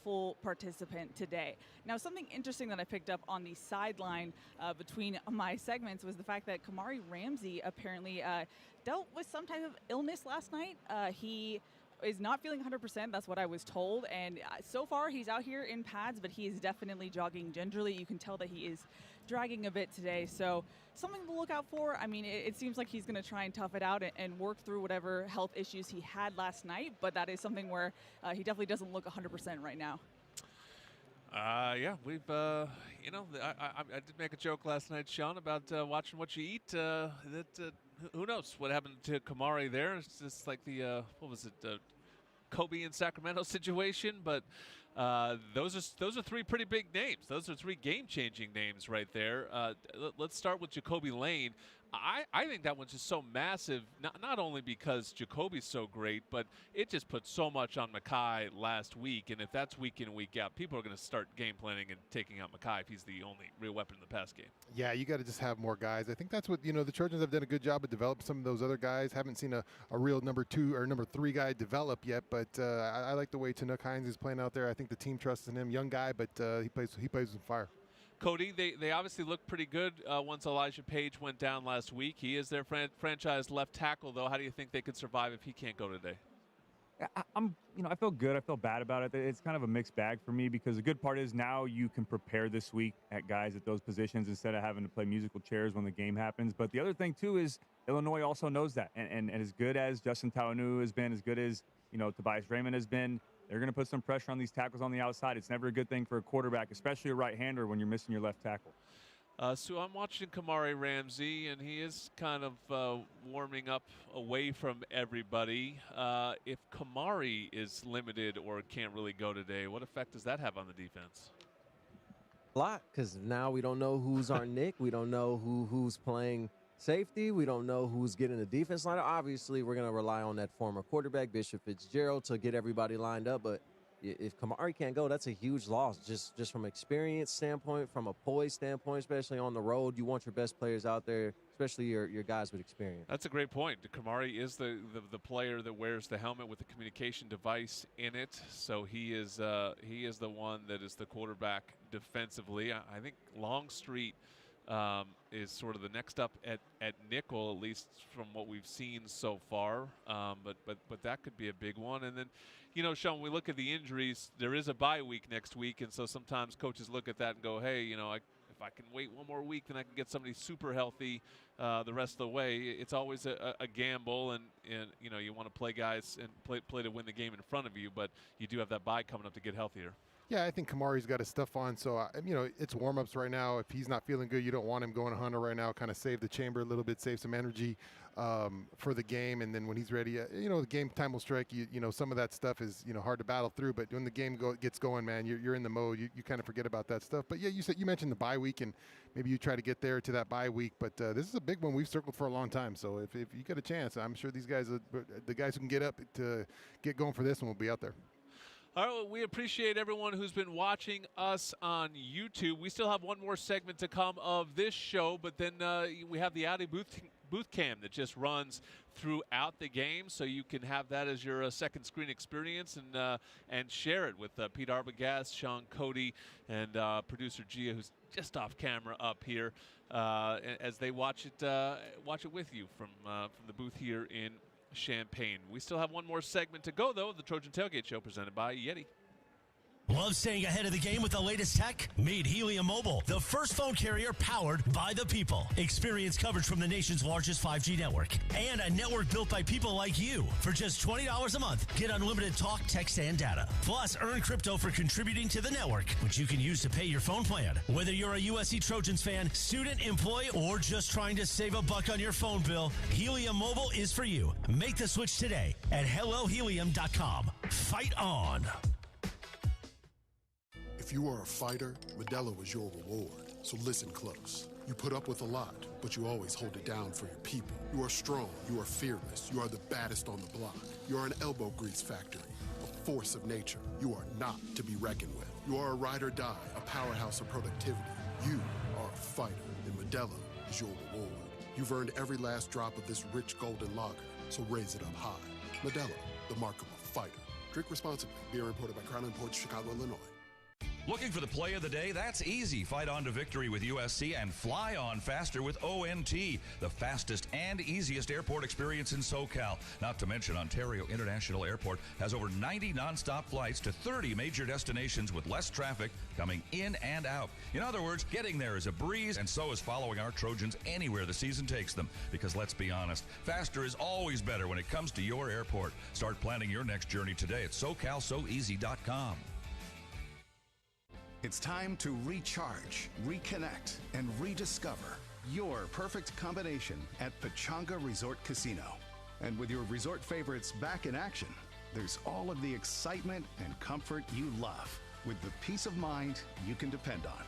full participant today. Now, something interesting that I picked up on the sideline between my segments was the fact that Kamari Ramsey apparently dealt with some type of illness last night. He is not feeling 100%. That's what I was told. And so far, he's out here in pads, but he is definitely jogging gingerly. You can tell that he is dragging a bit today. So something to look out for. I mean, it seems like he's going to try and tough it out and work through whatever health issues he had last night. But that is something where he definitely doesn't look 100% right now. Yeah, we've, I did make a joke last night, Shaun, about watching what you eat. Who knows what happened to Kamari there? It's just like the, Kobe in Sacramento situation. But those are three pretty big names. Those are three game-changing names right there. Let's start with Jacoby Lane. I think that one's just so massive, not only because Jacoby's so great, but it just put so much on Mekhi last week. And if that's week in, week out, people are going to start game planning and taking out Mekhi if he's the only real weapon in the pass game. Yeah, you got to just have more guys. I think that's what, the Trojans have done a good job of developing some of those other guys. Haven't seen a real number 2 or number 3 guy develop yet, but I like the way Chinook Hines is playing out there. I think the team trusts in him. Young guy, but he plays with fire. Cody, they obviously looked pretty good once Elijah Page went down last week. He is their franchise left tackle, though. How do you think they could survive if he can't go today? I feel good. I feel bad about it. It's kind of a mixed bag for me because the good part is now you can prepare this week at guys at those positions instead of having to play musical chairs when the game happens. But the other thing, too, is Illinois also knows that. And as good as Justin Taonu has been, as good as, Tobias Raymond has been, they're going to put some pressure on these tackles on the outside. It's never a good thing for a quarterback, especially a right-hander, when you're missing your left tackle. So I'm watching Kamari Ramsey, and he is kind of warming up away from everybody. If Kamari is limited or can't really go today, what effect does that have on the defense? A lot, because now we don't know who's our Nick. We don't know who's playing safety. We don't know who's getting the defense line. Obviously, we're going to rely on that former quarterback, Bishop Fitzgerald, to get everybody lined up. But if Kamari can't go, that's a huge loss. Just from experience standpoint, from a poise standpoint, especially on the road, you want your best players out there, especially your guys with experience. That's a great point. Kamari is the player that wears the helmet with the communication device in it. So he is the one that is the quarterback defensively. I think Longstreet is sort of the next up at nickel, at least from what we've seen so far. But that could be a big one. And then, Shaun, we look at the injuries. There is a bye week next week, and so sometimes coaches look at that and go, hey, if I can wait one more week, then I can get somebody super healthy the rest of the way. It's always a gamble, and you want to play guys and play to win the game in front of you, but you do have that bye coming up to get healthier. Yeah, I think Kamari's got his stuff on, so, it's warm-ups right now. If he's not feeling good, you don't want him going to Hunter right now, kind of save the chamber a little bit, save some energy for the game, and then when he's ready, the game time will strike. Some of that stuff is, hard to battle through, but when the game gets going, man, you're in the mode. You kind of forget about that stuff. But, yeah, you mentioned the bye week, and maybe you try to get there to that bye week, but this is a big one we've circled for a long time, so if you get a chance, I'm sure these guys, the guys who can get up to get going for this one will be out there. All right, well, we appreciate everyone who's been watching us on YouTube. We still have one more segment to come of this show, but then we have the Audi booth cam that just runs throughout the game, so you can have that as your second screen experience and share it with Pete Arbogast, Shaun Cody, and producer Gia, who's just off camera up here, as they watch it with you from the booth here in Champaign. We still have one more segment to go, though. The Trojan Tailgate Show presented by YETI. Love staying ahead of the game with the latest tech? Meet Helium Mobile, the first phone carrier powered by the people. Experience coverage from the nation's largest 5G network and a network built by people like you. For just $20 a month, get unlimited talk, text, and data. Plus, earn crypto for contributing to the network, which you can use to pay your phone plan. Whether you're a USC Trojans fan, student, employee, or just trying to save a buck on your phone bill, Helium Mobile is for you. Make the switch today at HelloHelium.com. Fight on. If you are a fighter, Modelo is your reward. So listen close. You put up with a lot, but you always hold it down for your people. You are strong. You are fearless. You are the baddest on the block. You are an elbow grease factory, a force of nature. You are not to be reckoned with. You are a ride or die, a powerhouse of productivity. You are a fighter, and Modelo is your reward. You've earned every last drop of this rich golden lager, so raise it up high. Modelo, the mark of a fighter. Drink responsibly. Beer imported by Crown Imports, Chicago, Illinois. Looking for the play of the day? That's easy. Fight on to victory with USC and fly on faster with ONT, the fastest and easiest airport experience in SoCal. Not to mention, Ontario International Airport has over 90 nonstop flights to 30 major destinations with less traffic coming in and out. In other words, getting there is a breeze, and so is following our Trojans anywhere the season takes them. Because let's be honest, faster is always better when it comes to your airport. Start planning your next journey today at SoCalSoEasy.com. It's time to recharge, reconnect, and rediscover your perfect combination at Pechanga Resort Casino. And with your resort favorites back in action, there's all of the excitement and comfort you love, with the peace of mind you can depend on.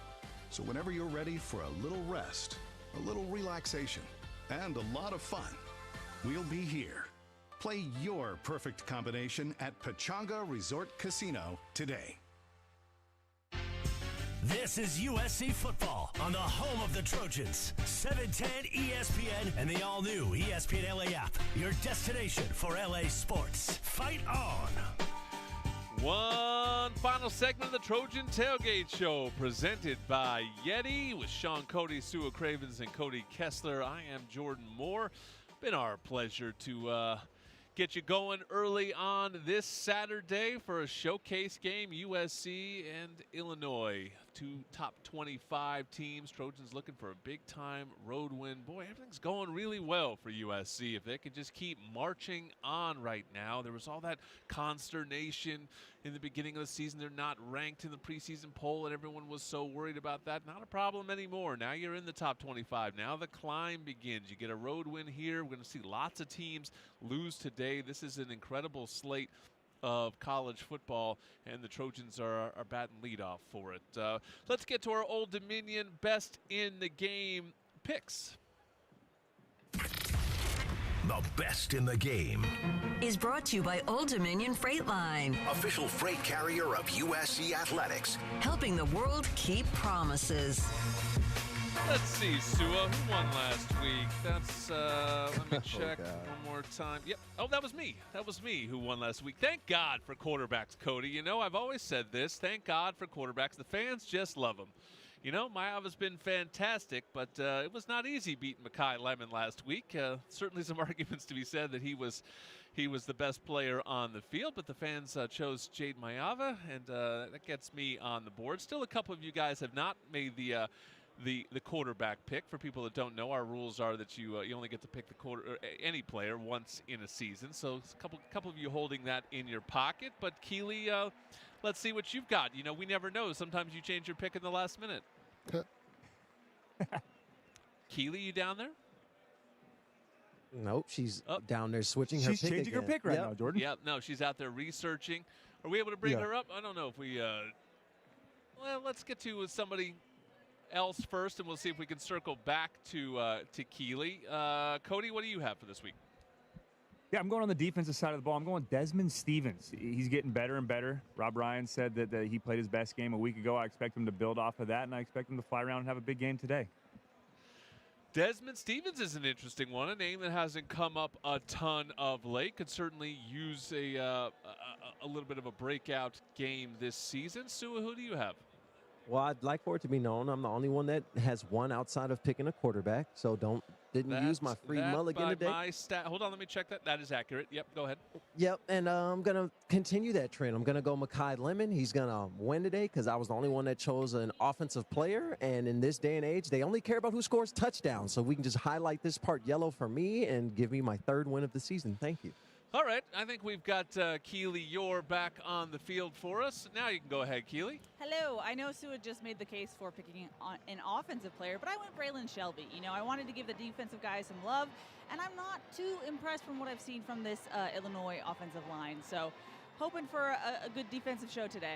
So whenever you're ready for a little rest, a little relaxation, and a lot of fun, we'll be here. Play your perfect combination at Pechanga Resort Casino today. This is USC football on the home of the Trojans. 710 ESPN and the all-new ESPNLA app. Your destination for LA sports. Fight on! One final segment of the Trojan Tailgate Show presented by YETI with Shaun Cody, Cravens and Cody Kessler. I am Jordan Moore. Been our pleasure to get you going early on this Saturday for a showcase game, USC and Illinois. Two top 25 teams. Trojans looking for a big-time road win. Boy, everything's going really well for USC. If they could just keep marching on right now. There was all that consternation in the beginning of the season. They're not ranked in the preseason poll, and everyone was so worried about that. Not a problem anymore. Now you're in the top 25. Now the climb begins. You get a road win here. We're going to see lots of teams lose today. This is an incredible slate of college football, and the Trojans are batting leadoff for it. Let's get to our Old Dominion best in the game picks. The best in the game is brought to you by Old Dominion Freight Line, official freight carrier of USC Athletics, helping the world keep promises. Let's see, Sua, who won last week? That's, let me check one more time. Yep. Oh, that was me. That was me who won last week. Thank God for quarterbacks, Cody. You know, I've always said this. Thank God for quarterbacks. The fans just love them. You know, Maya's been fantastic, but it was not easy beating Mekhi Lemon last week. Certainly some arguments to be said that he was the best player on the field, but the fans chose Jade Mayava, and that gets me on the board. Still, a couple of you guys have not made the quarterback pick. For people that don't know, our rules are that you only get to pick any player once in a season. So it's a couple of you holding that in your pocket. But Keely, let's see what you've got. You know, we never know. Sometimes you change your pick in the last minute. Keely, you down there? Nope, she's down there switching her pick. She's changing her pick right now, Jordan. Yeah, no, she's out there researching. Are we able to bring her up? I don't know if we. Well, let's get to somebody else first, and we'll see if we can circle back to Keely. Cody, what do you have for this week? Yeah, I'm going on the defensive side of the ball. I'm going Desmond Stevens. He's getting better and better. Rob Ryan said that he played his best game a week ago. I expect him to build off of that, and I expect him to fly around and have a big game today. Desmond Stevens is an interesting one, a name that hasn't come up a ton of late. Could certainly use a little bit of a breakout game this season. Sua, who do you have? Well, I'd like for it to be known I'm the only one that has one outside of picking a quarterback, so didn't use my free mulligan today. Hold on, let me check that. That is accurate. Yep, go ahead. Yep, and I'm going to continue that trend. I'm going to go Mekhi Lemon. He's going to win today because I was the only one that chose an offensive player, and in this day and age, they only care about who scores touchdowns, so we can just highlight this part yellow for me and give me my third win of the season. Thank you. All right, I think we've got Keely Eure back on the field for us. Now you can go ahead, Keely. Hello. I know Sua just made the case for picking an offensive player, but I went Braylon Shelby. You know, I wanted to give the defensive guys some love, and I'm not too impressed from what I've seen from this Illinois offensive line. So hoping for a good defensive show today.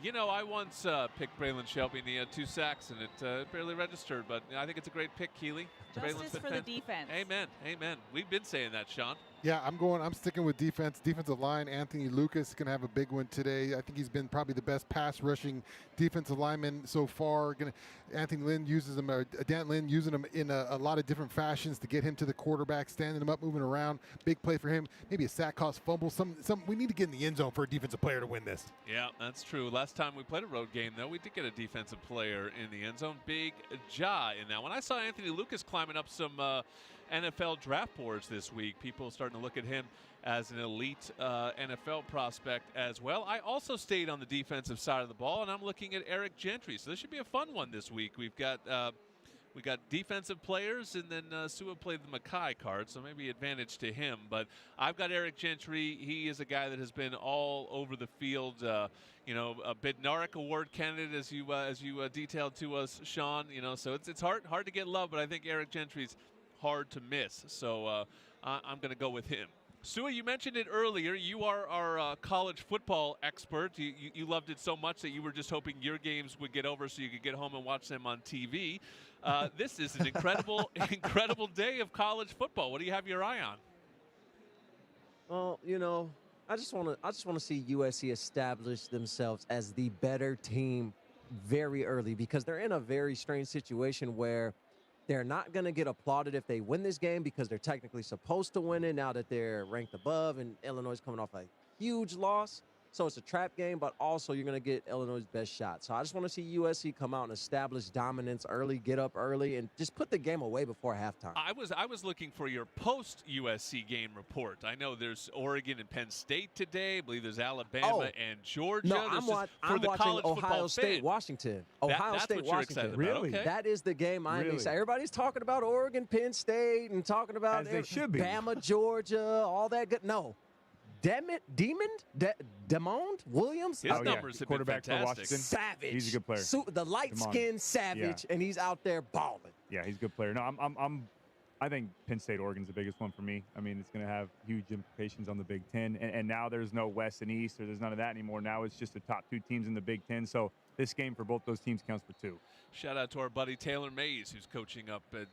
You know, I once picked Braylon Shelby, and he had 2 sacks, and it barely registered. But I think it's a great pick, Keely. Justice for the defense. Amen. Amen. We've been saying that, Shaun. Yeah, I'm sticking with defense. Defensive line, Anthony Lucas is going to have a big one today. I think he's been probably the best pass rushing defensive lineman so far. Anthony Lynn uses him, Dan Lynn using him in a lot of different fashions to get him to the quarterback, standing him up, moving around. Big play for him. Maybe a sack, cost fumble. We need to get in the end zone for a defensive player to win this. Yeah, that's true. Last time we played a road game, though, we did get a defensive player in the end zone. Big Ja in that one. I saw Anthony Lucas climbing up some NFL draft boards this week. People starting to look at him as an elite NFL prospect as well. I also stayed on the defensive side of the ball, and I'm looking at Eric Gentry. So this should be a fun one this week. We got defensive players, and then Sua played the Mackay card, so maybe advantage to him. But I've got Eric Gentry. He is a guy that has been all over the field. A Bednarik Award candidate, as you detailed to us, Shaun. So it's hard to get love, but I think Eric Gentry's hard to miss. So I'm going to go with him. Sua, you mentioned it earlier. You are our college football expert. You loved it so much that you were just hoping your games would get over so you could get home and watch them on TV. This is an incredible day of college football. What do you have your eye on? Well, I just want to see USC establish themselves as the better team very early, because they're in a very strange situation where they're not going to get applauded if they win this game because they're technically supposed to win it now that they're ranked above, and Illinois is coming off a huge loss. So it's a trap game, but also you're going to get Illinois' best shot. So I just want to see USC come out and establish dominance early, get up early, and just put the game away before halftime. I was looking for your post-USC game report. I know there's Oregon and Penn State today. I believe there's Alabama and Georgia. No, I'm watching Ohio State, Washington. Ohio State, Washington. Really? Okay. That is the game I'm excited. Everybody's talking about Oregon, Penn State, and talking about they should be. Bama, Georgia, all that good. No. Demond Williams. His numbers have been fantastic. Savage. He's a good player. The light-skinned Savage, and he's out there balling. Yeah, he's a good player. No, I think Penn State, Oregon's the biggest one for me. I mean, it's going to have huge implications on the Big Ten. And now there's no West and East, or there's none of that anymore. Now it's just the top two teams in the Big Ten. So this game for both those teams counts for two. Shout out to our buddy Taylor Mays, who's coaching up in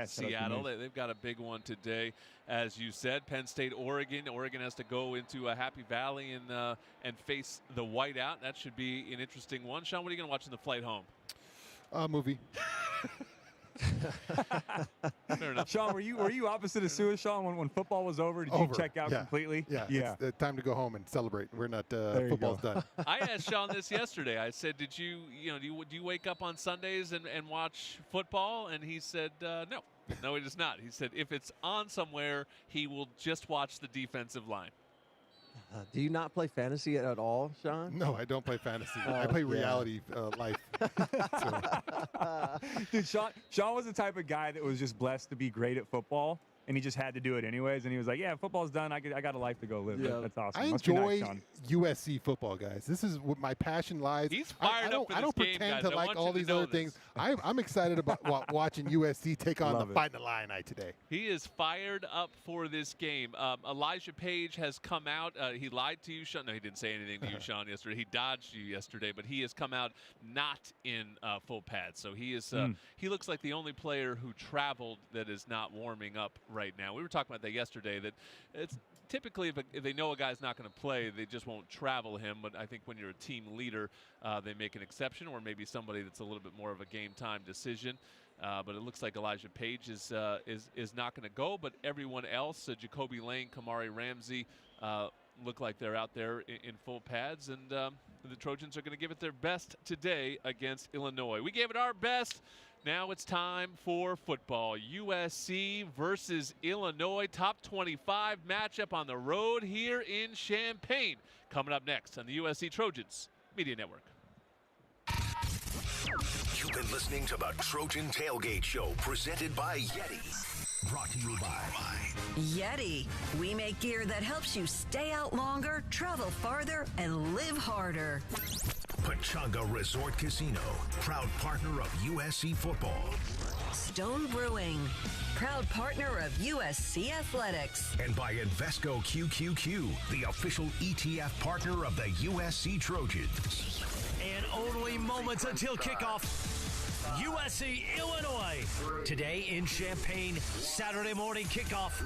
Seattle. They've got a big one today, as you said. Penn State, Oregon. Oregon has to go into Happy Valley and face the whiteout. That should be an interesting one. Shaun, what are you going to watch on the flight home? Movie. Fair enough. Shaun, were you opposite of Sua, Shaun, when football was over? Did you check out completely? Yeah. It's time to go home and celebrate. We're not football's done. I asked Shaun this yesterday. I said, do you wake up on Sundays and watch football? And he said, no, he does not. He said if it's on somewhere, he will just watch the defensive line. Do you not play fantasy at all, Shaun? No, I don't play fantasy. I play reality life. Dude, Shaun was the type of guy that was just blessed to be great at football, and he just had to do it anyways. And he was like, yeah, football's done. I got a life to go live. Yeah. That's awesome. I enjoy USC football, guys. This is what my passion lies. He's fired up for this game, guys. I don't pretend to like all these other things. I'm excited about watching USC take on the Fighting Illini today. He is fired up for this game. Elijah Page has come out. He lied to you, Shaun. No, he didn't say anything to you, Shaun, yesterday. He dodged you yesterday, but he has come out not in full pads. So he is. He looks like the only player who traveled that is not warming up right now. We were talking about that yesterday, that it's typically if they know a guy's not going to play, they just won't travel him. But I think when you're a team leader, they make an exception, or maybe somebody that's a little bit more of a game time decision. But it looks like Elijah Page is not going to go. But everyone else, Jacoby Lane, Kamari Ramsey, look like they're out there in full pads, and the Trojans are going to give it their best today against Illinois. We gave it our best. Now it's time for football. USC versus Illinois, top 25 matchup on the road here in Champaign. Coming up next on the USC Trojans Media Network. You've been listening to the Trojan Tailgate Show, presented by YETI. Brought to you by YETI. We make gear that helps you stay out longer, travel farther, and live harder. Pechanga Resort Casino, proud partner of USC football. Stone Brewing, proud partner of USC Athletics. And by Invesco QQQ, the official ETF partner of the USC Trojans. And only moments until kickoff. USC, Illinois. Today in Champaign, Saturday morning kickoff.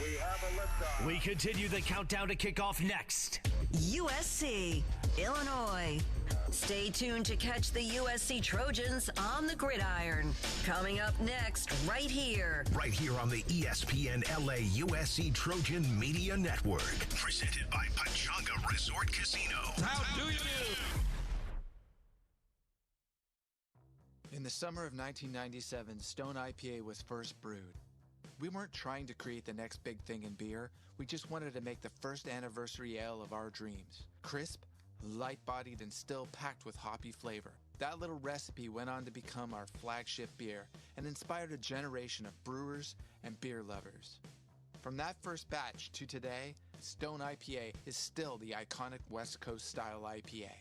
We have a liftoff. We continue the countdown to kickoff next. USC, Illinois. Stay tuned to catch the USC Trojans on the gridiron. Coming up next, right here. Right here on the ESPNLA USC Trojan Media Network. Presented by Pachanga Resort Casino. How do you do? In the summer of 1997, Stone IPA was first brewed. We weren't trying to create the next big thing in beer. We just wanted to make the first anniversary ale of our dreams. Crisp, light-bodied, and still packed with hoppy flavor. That little recipe went on to become our flagship beer and inspired a generation of brewers and beer lovers. From that first batch to today, Stone IPA is still the iconic West Coast style IPA.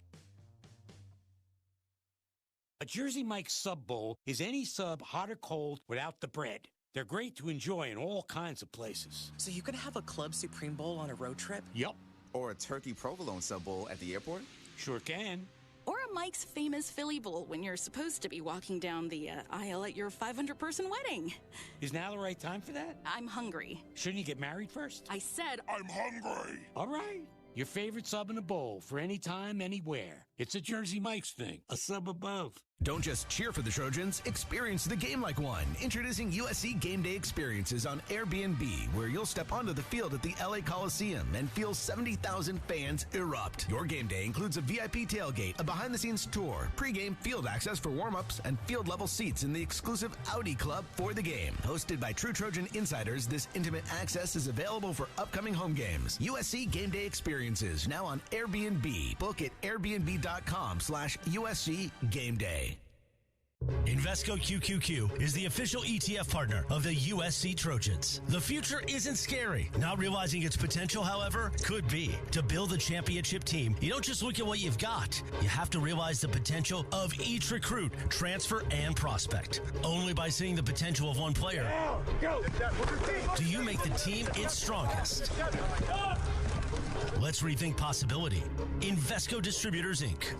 A Jersey Mike's Sub Bowl is any sub, hot or cold, without the bread. They're great to enjoy in all kinds of places. So you could have a Club Supreme Bowl on a road trip? Yup. Or a turkey provolone sub bowl at the airport? Sure can. Or a Mike's famous Philly Bowl when you're supposed to be walking down the aisle at your 500-person wedding. Is now the right time for that? I'm hungry. Shouldn't you get married first? I said I'm hungry. All right. Your favorite sub in a bowl for any time, anywhere. It's a Jersey Mike's thing. A sub above. Don't just cheer for the Trojans, experience the game like one. Introducing USC Game Day Experiences on Airbnb, where you'll step onto the field at the LA Coliseum and feel 70,000 fans erupt. Your game day includes a VIP tailgate, a behind-the-scenes tour, pregame field access for warm-ups, and field-level seats in the exclusive Audi Club for the game. Hosted by true Trojan insiders, this intimate access is available for upcoming home games. USC Game Day Experiences, now on Airbnb. Book at airbnb.com/USC Game Day. Invesco QQQ is the official ETF partner of the USC Trojans. The future isn't scary. Not realizing its potential, however, could be. To build a championship team, you don't just look at what you've got. You have to realize the potential of each recruit, transfer, and prospect. Only by seeing the potential of one player do you make the team its strongest. Let's rethink possibility. Invesco Distributors, Inc.